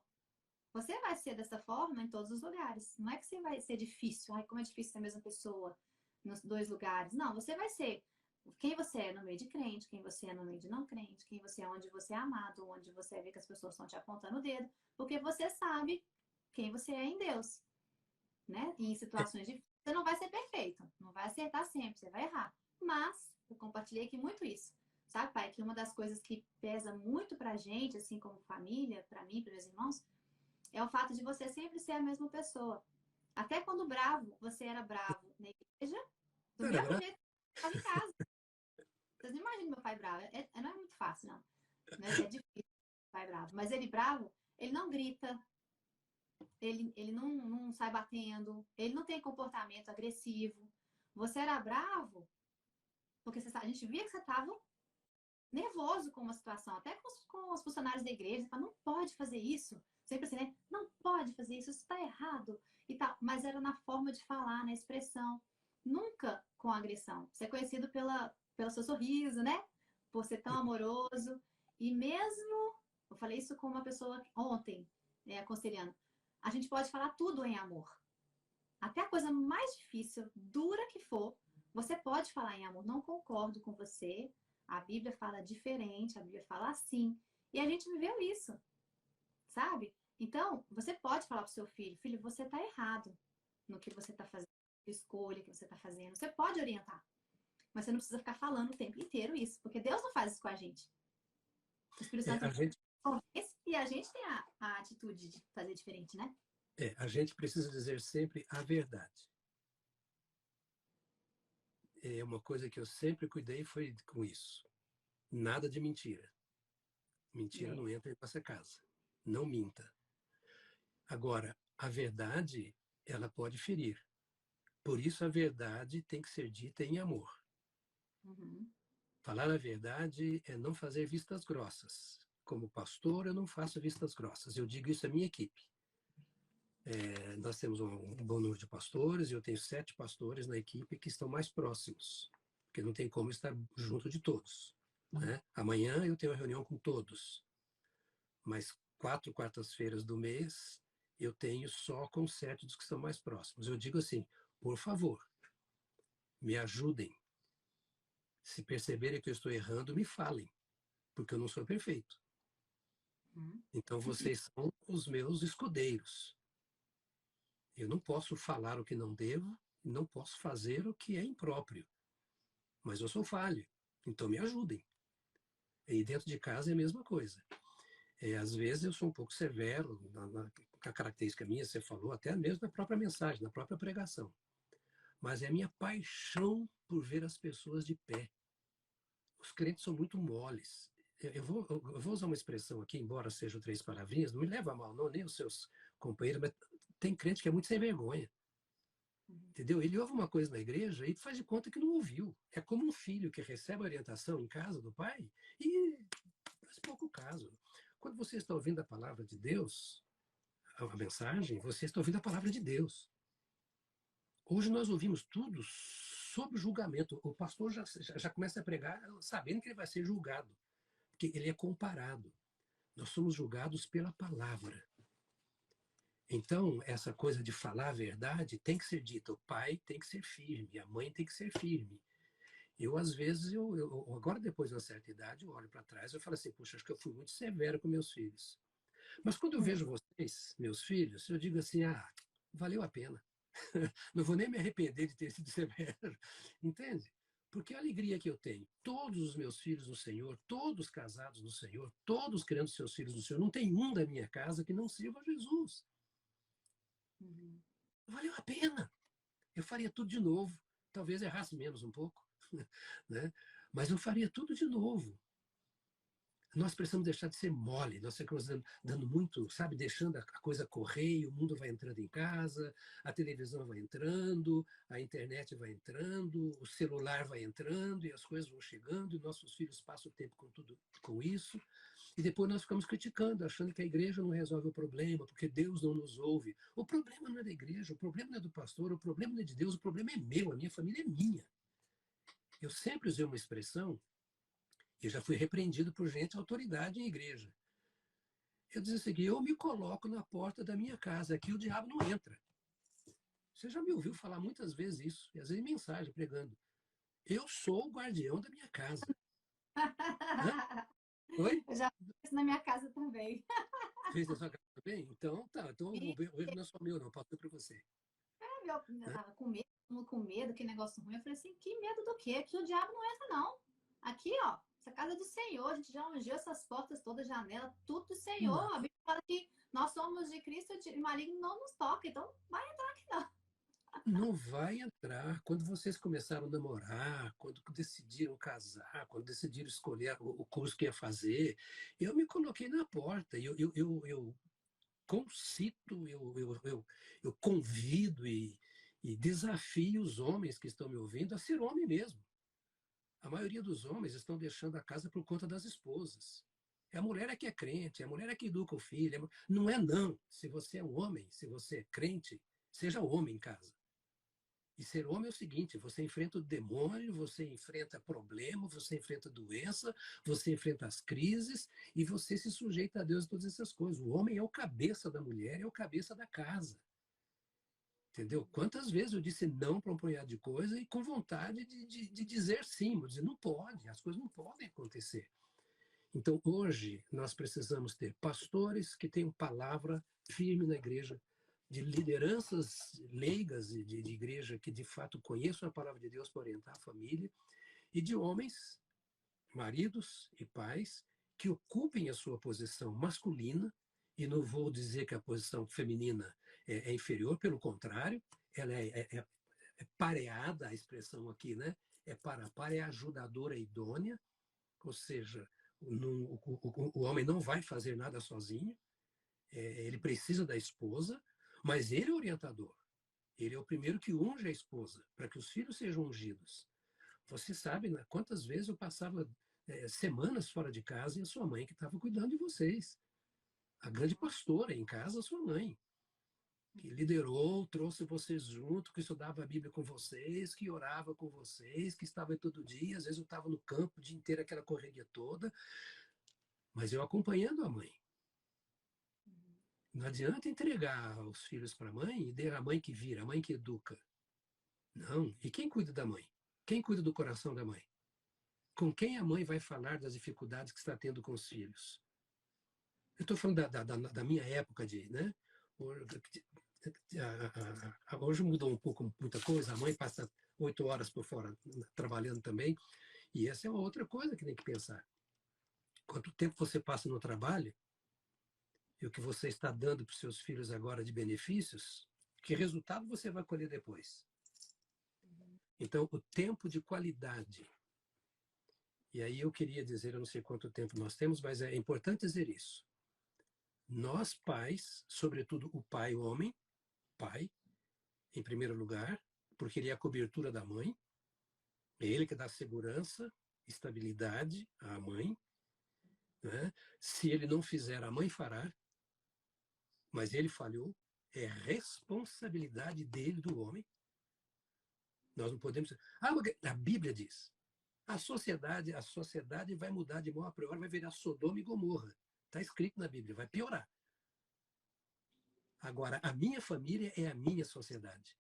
[SPEAKER 1] você vai ser dessa forma em todos os lugares. Não é que você vai ser difícil. Ai, como é difícil ser a mesma pessoa nos dois lugares. Não, você vai ser quem você é no meio de crente, quem você é no meio de não crente, quem você é onde você é amado, onde você vê que as pessoas estão te apontando o dedo, porque você sabe quem você é em Deus, né? E em situações difíceis, Você não vai ser perfeito, não vai acertar sempre, você vai errar. Mas eu compartilhei aqui muito isso. Sabe, pai, que uma das coisas que pesa muito pra gente, assim como família, pra mim, para meus irmãos, é o fato de você sempre ser a mesma pessoa. Até quando bravo, você era bravo na igreja, do
[SPEAKER 2] Era
[SPEAKER 1] mesmo
[SPEAKER 2] bravo.
[SPEAKER 1] jeito que estava em casa. Vocês não imaginam meu pai bravo. Não é muito fácil, não. É difícil, pai bravo. Mas ele bravo, ele não grita, ele não sai batendo, ele não tem comportamento agressivo. Você era bravo, porque a gente via que você estava nervoso com uma situação, até com os funcionários da igreja, você fala, não pode fazer isso. Sempre assim, né? Não pode fazer isso, isso está errado e tal. Mas era na forma de falar, na expressão, nunca com agressão. Você é conhecido pelo seu sorriso, né? Por ser tão amoroso. E mesmo, eu falei isso com uma pessoa ontem, aconselhando, a gente pode falar tudo em amor. Até a coisa mais difícil, dura que for, você pode falar em amor. Não concordo com você. A Bíblia fala diferente, a Bíblia fala assim. E a gente viveu isso, sabe? Então, você pode falar para o seu filho, filho, você está errado no que você está fazendo, na escolha que você está fazendo. Você pode orientar, mas você não precisa ficar falando o tempo inteiro isso, porque Deus não faz isso com a gente. O Espírito Santo
[SPEAKER 2] A gente,
[SPEAKER 1] convence e a gente tem a atitude de fazer diferente, né?
[SPEAKER 2] a gente precisa dizer sempre a verdade. É uma coisa que eu sempre cuidei foi com isso. Nada de mentira. Mentira
[SPEAKER 1] É.
[SPEAKER 2] não entra em nossa casa. Não minta. Agora, a verdade, ela pode ferir. Por isso, a verdade tem que ser dita em amor.
[SPEAKER 1] Uhum.
[SPEAKER 2] Falar a verdade é não fazer vistas grossas. Como pastor, eu não faço vistas grossas. Eu digo isso à minha equipe. Nós temos um bom número de pastores e eu tenho 7 pastores na equipe que estão mais próximos, porque não tem como estar junto de todos. Né? Amanhã eu tenho uma reunião com todos, mas 4 quartas-feiras do mês eu tenho só com 7 dos que estão mais próximos. Eu digo assim, por favor, me ajudem. Se perceberem que eu estou errando, me falem, porque eu não sou perfeito.
[SPEAKER 1] Uhum.
[SPEAKER 2] Então vocês são os meus escudeiros. Eu não posso falar o que não devo, não posso fazer o que é impróprio, mas eu sou falho, então me ajudem. E dentro de casa é a mesma coisa. Às vezes eu sou um pouco severo, a característica minha, você falou, até mesmo na própria mensagem, na própria pregação. Mas é a minha paixão por ver as pessoas de pé. Os crentes são muito moles. Eu vou usar uma expressão aqui, embora sejam 3 palavrinhas, não me leva a mal, não, nem os seus companheiros, mas tem crente que é muito sem vergonha.
[SPEAKER 1] Uhum.
[SPEAKER 2] Entendeu? Ele ouve uma coisa na igreja e faz de conta que não ouviu. É como um filho que recebe orientação em casa do pai e faz pouco caso. Quando você está ouvindo a palavra de Deus, a mensagem, você está ouvindo a palavra de Deus. Hoje nós ouvimos tudo sob julgamento. O pastor já começa a pregar sabendo que ele vai ser julgado, porque ele é comparado. Nós somos julgados pela palavra. Então, essa coisa de falar a verdade tem que ser dita. O pai tem que ser firme, a mãe tem que ser firme. Eu, às vezes, agora depois de uma certa idade, eu olho para trás e falo assim, puxa, acho que eu fui muito severo com meus filhos. Mas quando eu vejo vocês, meus filhos, eu digo assim, valeu a pena. Não vou nem me arrepender de ter sido severo. Entende? Porque a alegria que eu tenho, todos os meus filhos no Senhor, todos casados no Senhor, todos criando seus filhos no Senhor, não tem um da minha casa que não sirva a Jesus.
[SPEAKER 1] Uhum.
[SPEAKER 2] Valeu a pena. Eu faria tudo de novo. Talvez errasse menos um pouco, né? Mas eu faria tudo de novo. Nós precisamos deixar de ser mole, nós ficamos dando muito, sabe, deixando a coisa correr e o mundo vai entrando em casa, a televisão vai entrando, a internet vai entrando, o celular vai entrando e as coisas vão chegando e nossos filhos passam o tempo com tudo com isso e depois nós ficamos criticando, achando que a igreja não resolve o problema, porque Deus não nos ouve. O problema não é da igreja, o problema não é do pastor, o problema não é de Deus, o problema é meu, a minha família é minha. Eu sempre usei uma expressão. Eu já fui repreendido por gente, autoridade em igreja. Eu dizia o seguinte, eu me coloco na porta da minha casa, aqui o diabo não entra. Você já me ouviu falar muitas vezes isso, e às vezes em mensagem, pregando. Eu sou o guardião da minha casa. Hã? Oi?
[SPEAKER 1] Eu já fiz isso na minha casa também.
[SPEAKER 2] Fez na sua casa também? Então, tá. Então,
[SPEAKER 1] E
[SPEAKER 2] o erro não é só meu, não. Passou para você.
[SPEAKER 1] eu tava com medo, com medo, que negócio ruim. Eu falei assim, que medo do quê? Aqui o diabo não entra, não. Aqui, ó, essa casa é do Senhor, a gente já ungiu essas portas, toda janela, tudo do Senhor.
[SPEAKER 2] Não,
[SPEAKER 1] A Bíblia fala que nós somos de Cristo e o maligno não nos toca, então vai entrar aqui não.
[SPEAKER 2] não vai entrar. Quando vocês começaram a namorar, quando decidiram casar, quando decidiram escolher o curso que ia fazer, eu me coloquei na porta. Eu concito, eu convido e desafio os homens que estão me ouvindo a ser homem mesmo. A maioria dos homens estão deixando a casa por conta das esposas. A mulher é que é crente, a mulher é que educa o filho. Não é não. Se você é um homem, se você é crente, seja homem em casa. E ser homem é o seguinte: você enfrenta o demônio, você enfrenta problema, você enfrenta doença, você enfrenta as crises e você se sujeita a Deus e todas essas coisas. O homem é o cabeça da mulher, é o cabeça da casa. Entendeu? Quantas vezes eu disse não para um punhado de coisa e com vontade de dizer sim, dizer não pode, as coisas não podem acontecer. Então, hoje, nós precisamos ter pastores que tenham palavra firme na igreja, de lideranças leigas de igreja que, de fato, conheçam a palavra de Deus para orientar a família, e de homens, maridos e pais, que ocupem a sua posição masculina, e não vou dizer que a posição feminina é inferior, pelo contrário, ela é pareada, a expressão aqui, né? É para é ajudadora idônea, ou seja, o homem não vai fazer nada sozinho, ele precisa da esposa, mas ele é o orientador. Ele é o primeiro que unge a esposa, para que os filhos sejam ungidos. Você sabe, né, quantas vezes eu passava semanas fora de casa e a sua mãe que estava cuidando de vocês. A grande pastora em casa, a sua mãe, que liderou, trouxe vocês junto, que estudava a Bíblia com vocês, que orava com vocês, que estava aí todo dia. Às vezes eu estava no campo o dia inteiro, aquela correria toda, mas eu acompanhando a mãe. Não adianta entregar os filhos para a mãe e der a mãe que vira, a mãe que educa. Não. E quem cuida da mãe? Quem cuida do coração da mãe? Com quem a mãe vai falar das dificuldades que está tendo com os filhos? Eu estou falando da minha época de, né? Hoje mudou um pouco muita coisa. A mãe passa 8 horas por fora trabalhando também. E essa é uma outra coisa que tem que pensar. Quanto tempo você passa no trabalho e o que você está dando para os seus filhos agora de benefícios, que resultado você vai colher depois? Então, o tempo de qualidade. E aí eu queria dizer, eu não sei quanto tempo nós temos, mas é importante dizer isso. Nós, pais, sobretudo o pai, o homem, pai, em primeiro lugar, porque ele é a cobertura da mãe, é ele que dá segurança, estabilidade à mãe. Né? Se ele não fizer, a mãe fará, mas ele falhou, é responsabilidade dele, do homem. Nós não podemos. A Bíblia diz: a sociedade vai mudar de mal a pior, vai virar Sodoma e Gomorra. Está escrito na Bíblia, vai piorar. Agora, a minha família é a minha sociedade.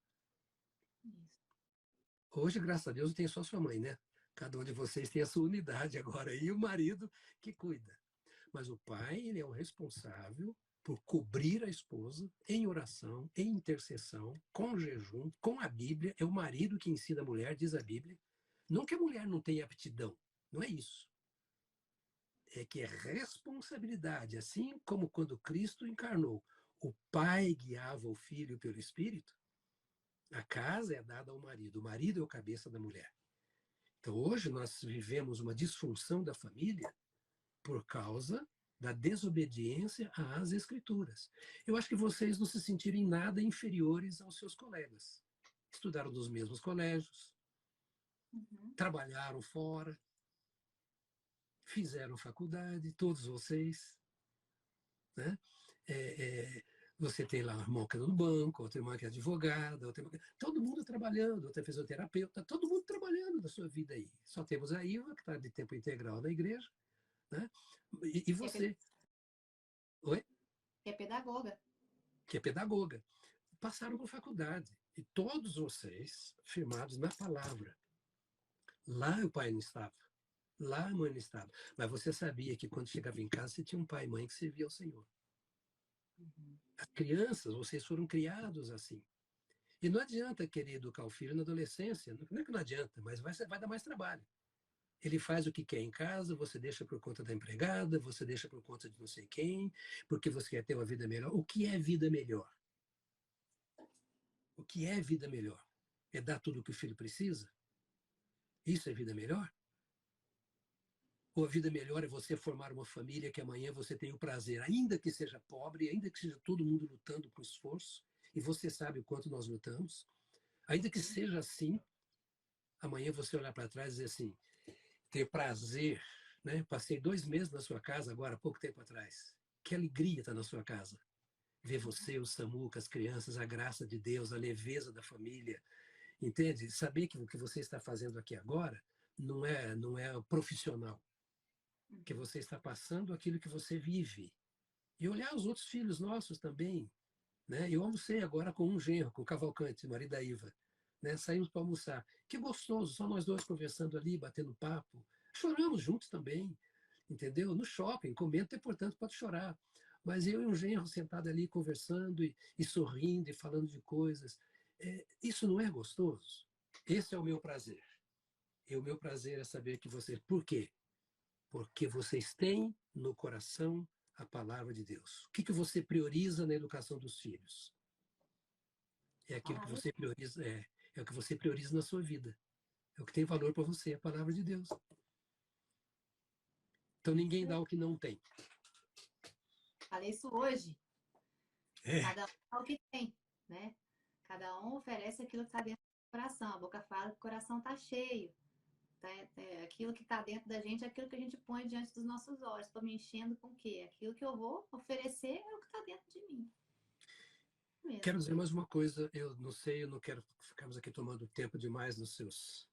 [SPEAKER 2] Hoje, graças a Deus, eu tenho só sua mãe, né? Cada um de vocês tem a sua unidade agora, e o marido que cuida. Mas o pai, ele é o responsável por cobrir a esposa em oração, em intercessão, com jejum, com a Bíblia. É o marido que ensina a mulher, diz a Bíblia. Não que a mulher não tenha aptidão, não é isso. É que é responsabilidade, assim como quando Cristo encarnou, o pai guiava o filho pelo Espírito, a casa é dada ao marido, o marido é o cabeça da mulher. Então, hoje nós vivemos uma disfunção da família por causa da desobediência às Escrituras. Eu acho que vocês não se sentirem nada inferiores aos seus colegas. Estudaram nos mesmos colégios, trabalharam fora, fizeram faculdade, todos vocês. Né? Você tem lá uma irmã que é no banco, outra irmã que é advogada, todo mundo trabalhando, outra é fisioterapeuta, todo mundo trabalhando na sua vida aí. Só temos a Iva, que está de tempo integral na igreja, né? E você? Oi?
[SPEAKER 1] Que é pedagoga.
[SPEAKER 2] Que é pedagoga. Passaram por faculdade. E todos vocês firmados na palavra. Lá o pai não estava. Lá a mãe não estava. Mas você sabia que quando chegava em casa, você tinha um pai e mãe que servia ao Senhor. As crianças, vocês foram criados assim. E não adianta querer educar o filho na adolescência, não é que não adianta, mas vai dar mais trabalho. Ele faz o que quer em casa, você deixa por conta da empregada, você deixa por conta de não sei quem, porque você quer ter uma vida melhor. O que é vida melhor? O que é vida melhor? É dar tudo o que o filho precisa? Isso é vida melhor? Ou a vida melhor é você formar uma família que amanhã você tenha o prazer, ainda que seja pobre, ainda que seja todo mundo lutando com esforço, e você sabe o quanto nós lutamos, ainda que seja assim, amanhã você olhar para trás e dizer assim, ter prazer, né? Passei 2 meses na sua casa agora, há pouco tempo atrás. Que alegria estar na sua casa. Ver você, o Samuca, as crianças, a graça de Deus, a leveza da família, entende? Saber que o que você está fazendo aqui agora não é profissional, que você está passando aquilo que você vive. E olhar os outros filhos nossos também, né? Eu almocei agora com um genro, com o Cavalcante, marido da Iva, né? Saímos para almoçar. Que gostoso, só nós dois conversando ali, batendo papo. Choramos juntos também, entendeu? No shopping, comendo, e portanto pode chorar. Mas eu e um genro sentado ali conversando e sorrindo e falando de coisas. Isso não é gostoso? Esse é o meu prazer. E o meu prazer é saber que vocês. Por quê? Porque vocês têm no coração a palavra de Deus. O que você prioriza na educação dos filhos? É aquilo que você prioriza, é o que você prioriza na sua vida. É o que tem valor para você, a palavra de Deus. Então ninguém dá o que não tem.
[SPEAKER 1] Falei isso hoje.
[SPEAKER 2] É.
[SPEAKER 1] Cada um dá o que tem, né? Cada um oferece aquilo que está dentro do coração. A boca fala que o coração está cheio. Tá? Aquilo que está dentro da gente é aquilo que a gente põe diante dos nossos olhos. Estou me enchendo com o quê? Aquilo que eu vou oferecer é o que está dentro de mim. Mesmo.
[SPEAKER 2] Quero dizer mais uma coisa. Eu não sei, eu não quero ficarmos aqui tomando tempo demais nos seus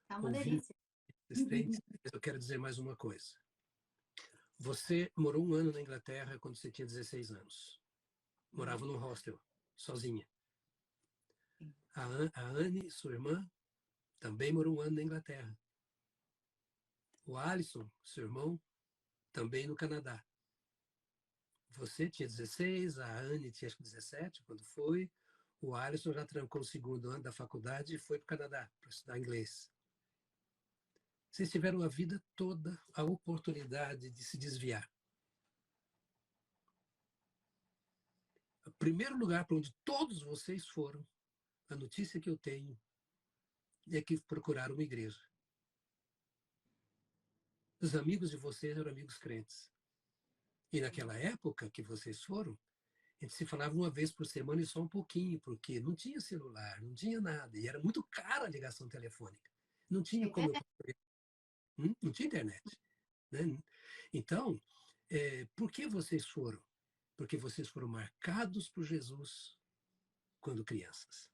[SPEAKER 1] Tá uma
[SPEAKER 2] ouvintes,
[SPEAKER 1] delícia.
[SPEAKER 2] mas eu quero dizer mais uma coisa. Você morou 1 ano na Inglaterra quando você tinha 16 anos. Morava num hostel, sozinha. A Anne, sua irmã, também morou 1 ano na Inglaterra. O Alisson, seu irmão, também no Canadá. Você tinha 16, a Anne tinha acho que 17 quando foi. O Alisson já trancou o 2º ano da faculdade e foi para o Canadá para estudar inglês. Vocês tiveram a vida toda a oportunidade de se desviar. O primeiro lugar para onde todos vocês foram, a notícia que eu tenho, é que procuraram uma igreja. Os amigos de vocês eram amigos crentes. E naquela época que vocês foram, a gente se falava 1 vez por semana e só um pouquinho, porque não tinha celular, não tinha nada. E era muito cara a ligação telefônica. Não tinha como eu... Não tinha internet. Né? Então, por que vocês foram? Porque vocês foram marcados por Jesus quando crianças.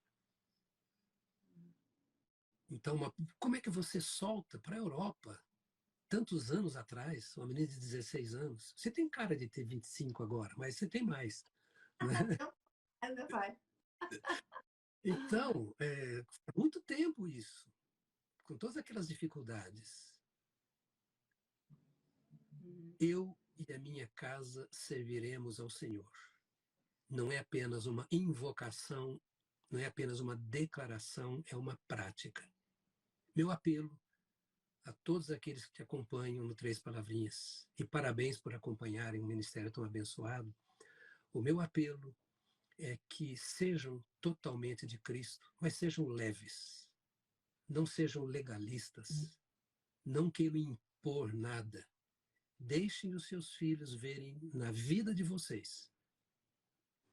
[SPEAKER 2] Então, como é que você solta para a Europa, tantos anos atrás, uma menina de 16 anos? Você tem cara de ter 25 agora, mas você tem mais. Né?
[SPEAKER 1] É meu pai.
[SPEAKER 2] Então, há muito tempo isso, com todas aquelas dificuldades. Eu e a minha casa serviremos ao Senhor. Não é apenas uma invocação, não é apenas uma declaração, é uma prática. Meu apelo a todos aqueles que te acompanham no Três Palavrinhas, e parabéns por acompanharem um ministério tão abençoado, o meu apelo é que sejam totalmente de Cristo, mas sejam leves, não sejam legalistas, não queiram impor nada. Deixem os seus filhos verem na vida de vocês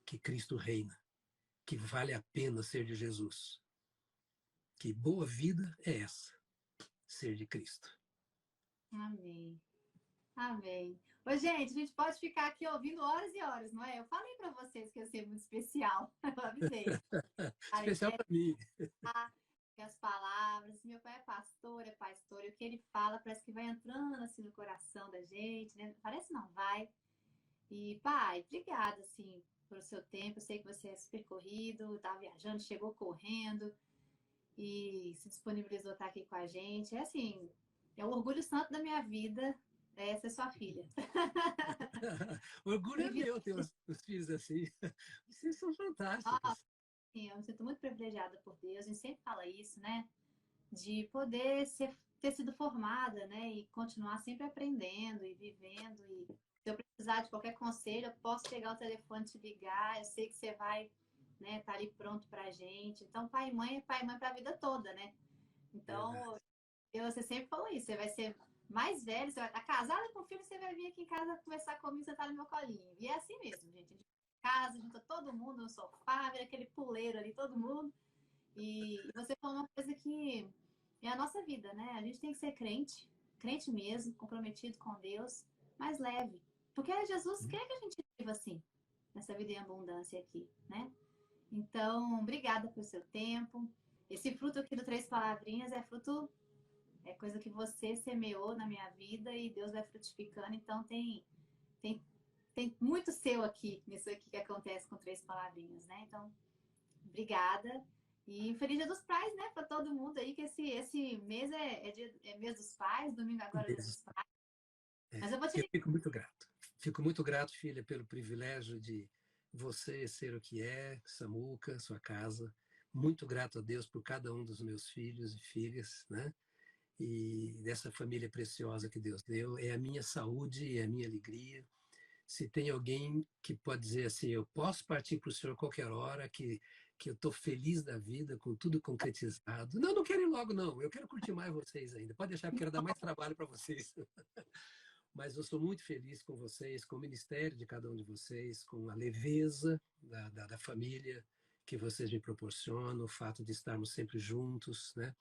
[SPEAKER 2] que Cristo reina, que vale a pena ser de Jesus. Que boa vida é essa, ser de Cristo.
[SPEAKER 1] Amém. Amém. Ô, gente, a gente pode ficar aqui ouvindo horas e horas, não é? Eu falei para vocês que ia ser muito especial. Eu avisei.
[SPEAKER 2] Especial para mim.
[SPEAKER 1] As palavras. Meu pai é pastor, e o que ele fala parece que vai entrando assim no coração da gente, né? Parece não, vai. E, pai, obrigada, assim, pelo seu tempo. Eu sei que você é super corrido, tá viajando, chegou correndo e se disponibilizou a estar aqui com a gente. É assim, é o orgulho santo da minha vida ser sua filha.
[SPEAKER 2] Orgulho é meu ter os filhos assim. Vocês são fantásticos.
[SPEAKER 1] Sim, eu me sinto muito privilegiada por Deus, a gente sempre fala isso, né? De poder ter sido formada, né? E continuar sempre aprendendo e vivendo. E se eu precisar de qualquer conselho, eu posso pegar o telefone e te ligar. Eu sei que você vai, né, tá ali pronto pra gente. Então, pai e mãe é pai e mãe pra vida toda, né?
[SPEAKER 2] Verdade.
[SPEAKER 1] Então, você sempre falou isso. Você vai ser mais velho, você vai estar casada com filho, você vai vir aqui em casa conversar comigo, você tá no meu colinho. E é assim mesmo, gente. A gente casa, junta todo mundo no sofá, vira aquele puleiro ali, todo mundo. E você falou uma coisa que é a nossa vida, né? A gente tem que ser crente, crente mesmo, comprometido com Deus, mas leve. Porque Jesus quer que a gente viva assim, nessa vida em abundância aqui, né? Então, obrigada pelo seu tempo. Esse fruto aqui do Três Palavrinhas é fruto, é coisa que você semeou na minha vida e Deus vai frutificando. Então, tem, tem muito seu aqui, nisso aqui que acontece com Três Palavrinhas, né? Então, obrigada. E feliz Dia dos Pais, né? Para todo mundo aí, que esse mês é mês dos pais, domingo agora é dia dos pais. Mas eu vou te
[SPEAKER 2] Eu
[SPEAKER 1] ligar.
[SPEAKER 2] fico muito grato. Fico muito grato, filha, pelo privilégio de você ser o que é, Samuca, sua casa. Muito grato a Deus por cada um dos meus filhos e filhas, né? E dessa família preciosa que Deus deu. É a minha saúde, é a minha alegria. Se tem alguém que pode dizer assim, eu posso partir para o Senhor qualquer hora, que eu estou feliz da vida, com tudo concretizado. Não, não quero ir logo, não. Eu quero curtir mais vocês ainda. Pode deixar, porque quero dar mais trabalho para vocês. Mas eu sou muito feliz com vocês, com o ministério de cada um de vocês, com a leveza da família que vocês me proporcionam, o fato de estarmos sempre juntos, né?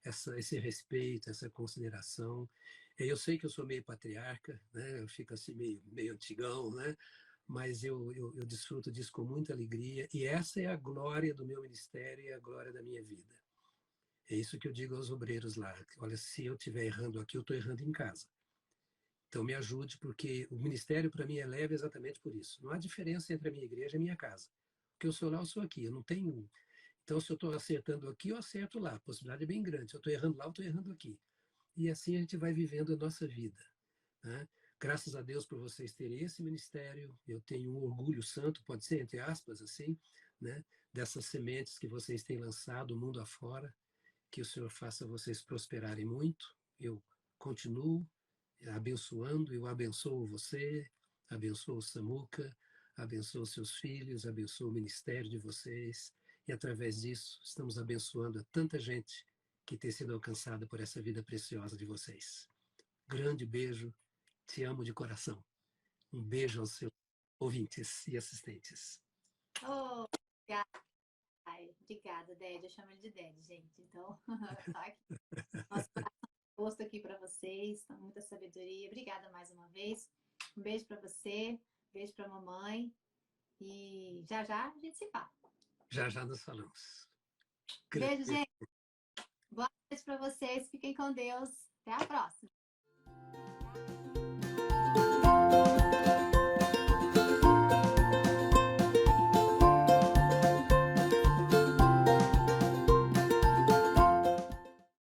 [SPEAKER 2] Esse respeito, essa consideração. Eu sei que eu sou meio patriarca, né? Eu fico assim meio antigão, né? Mas eu desfruto disso com muita alegria e essa é a glória do meu ministério e a glória da minha vida. É isso que eu digo aos obreiros lá. Olha, se eu estiver errando aqui, eu estou errando em casa. Então, me ajude, porque o ministério para mim é leve exatamente por isso. Não há diferença entre a minha igreja e a minha casa. Porque eu sou lá, eu sou aqui. Eu não tenho. Então, se eu estou acertando aqui, eu acerto lá. A possibilidade é bem grande. Se eu estou errando lá, eu estou errando aqui. E assim a gente vai vivendo a nossa vida, né? Graças a Deus por vocês terem esse ministério. Eu tenho um orgulho santo, pode ser entre aspas, assim, né? Dessas sementes que vocês têm lançado o mundo afora. Que o Senhor faça vocês prosperarem muito. Eu continuo abençoando, eu abençoo você, abençoo o Samuca, abençoo seus filhos, abençoo o ministério de vocês, e através disso estamos abençoando a tanta gente que tem sido alcançada por essa vida preciosa de vocês. Grande beijo, te amo de coração. Um beijo aos seus ouvintes e assistentes.
[SPEAKER 1] Oh, obrigada, obrigada, Dede. Eu chamo ele de Dede, gente. Então, tá aqui. Nosso posto aqui para vocês, com muita sabedoria. Obrigada mais uma vez. Um beijo para você, um beijo para a mamãe. E já já a gente se fala.
[SPEAKER 2] Já já nos falamos.
[SPEAKER 1] Beijo, gente. Boa noite para vocês. Fiquem com Deus. Até a próxima.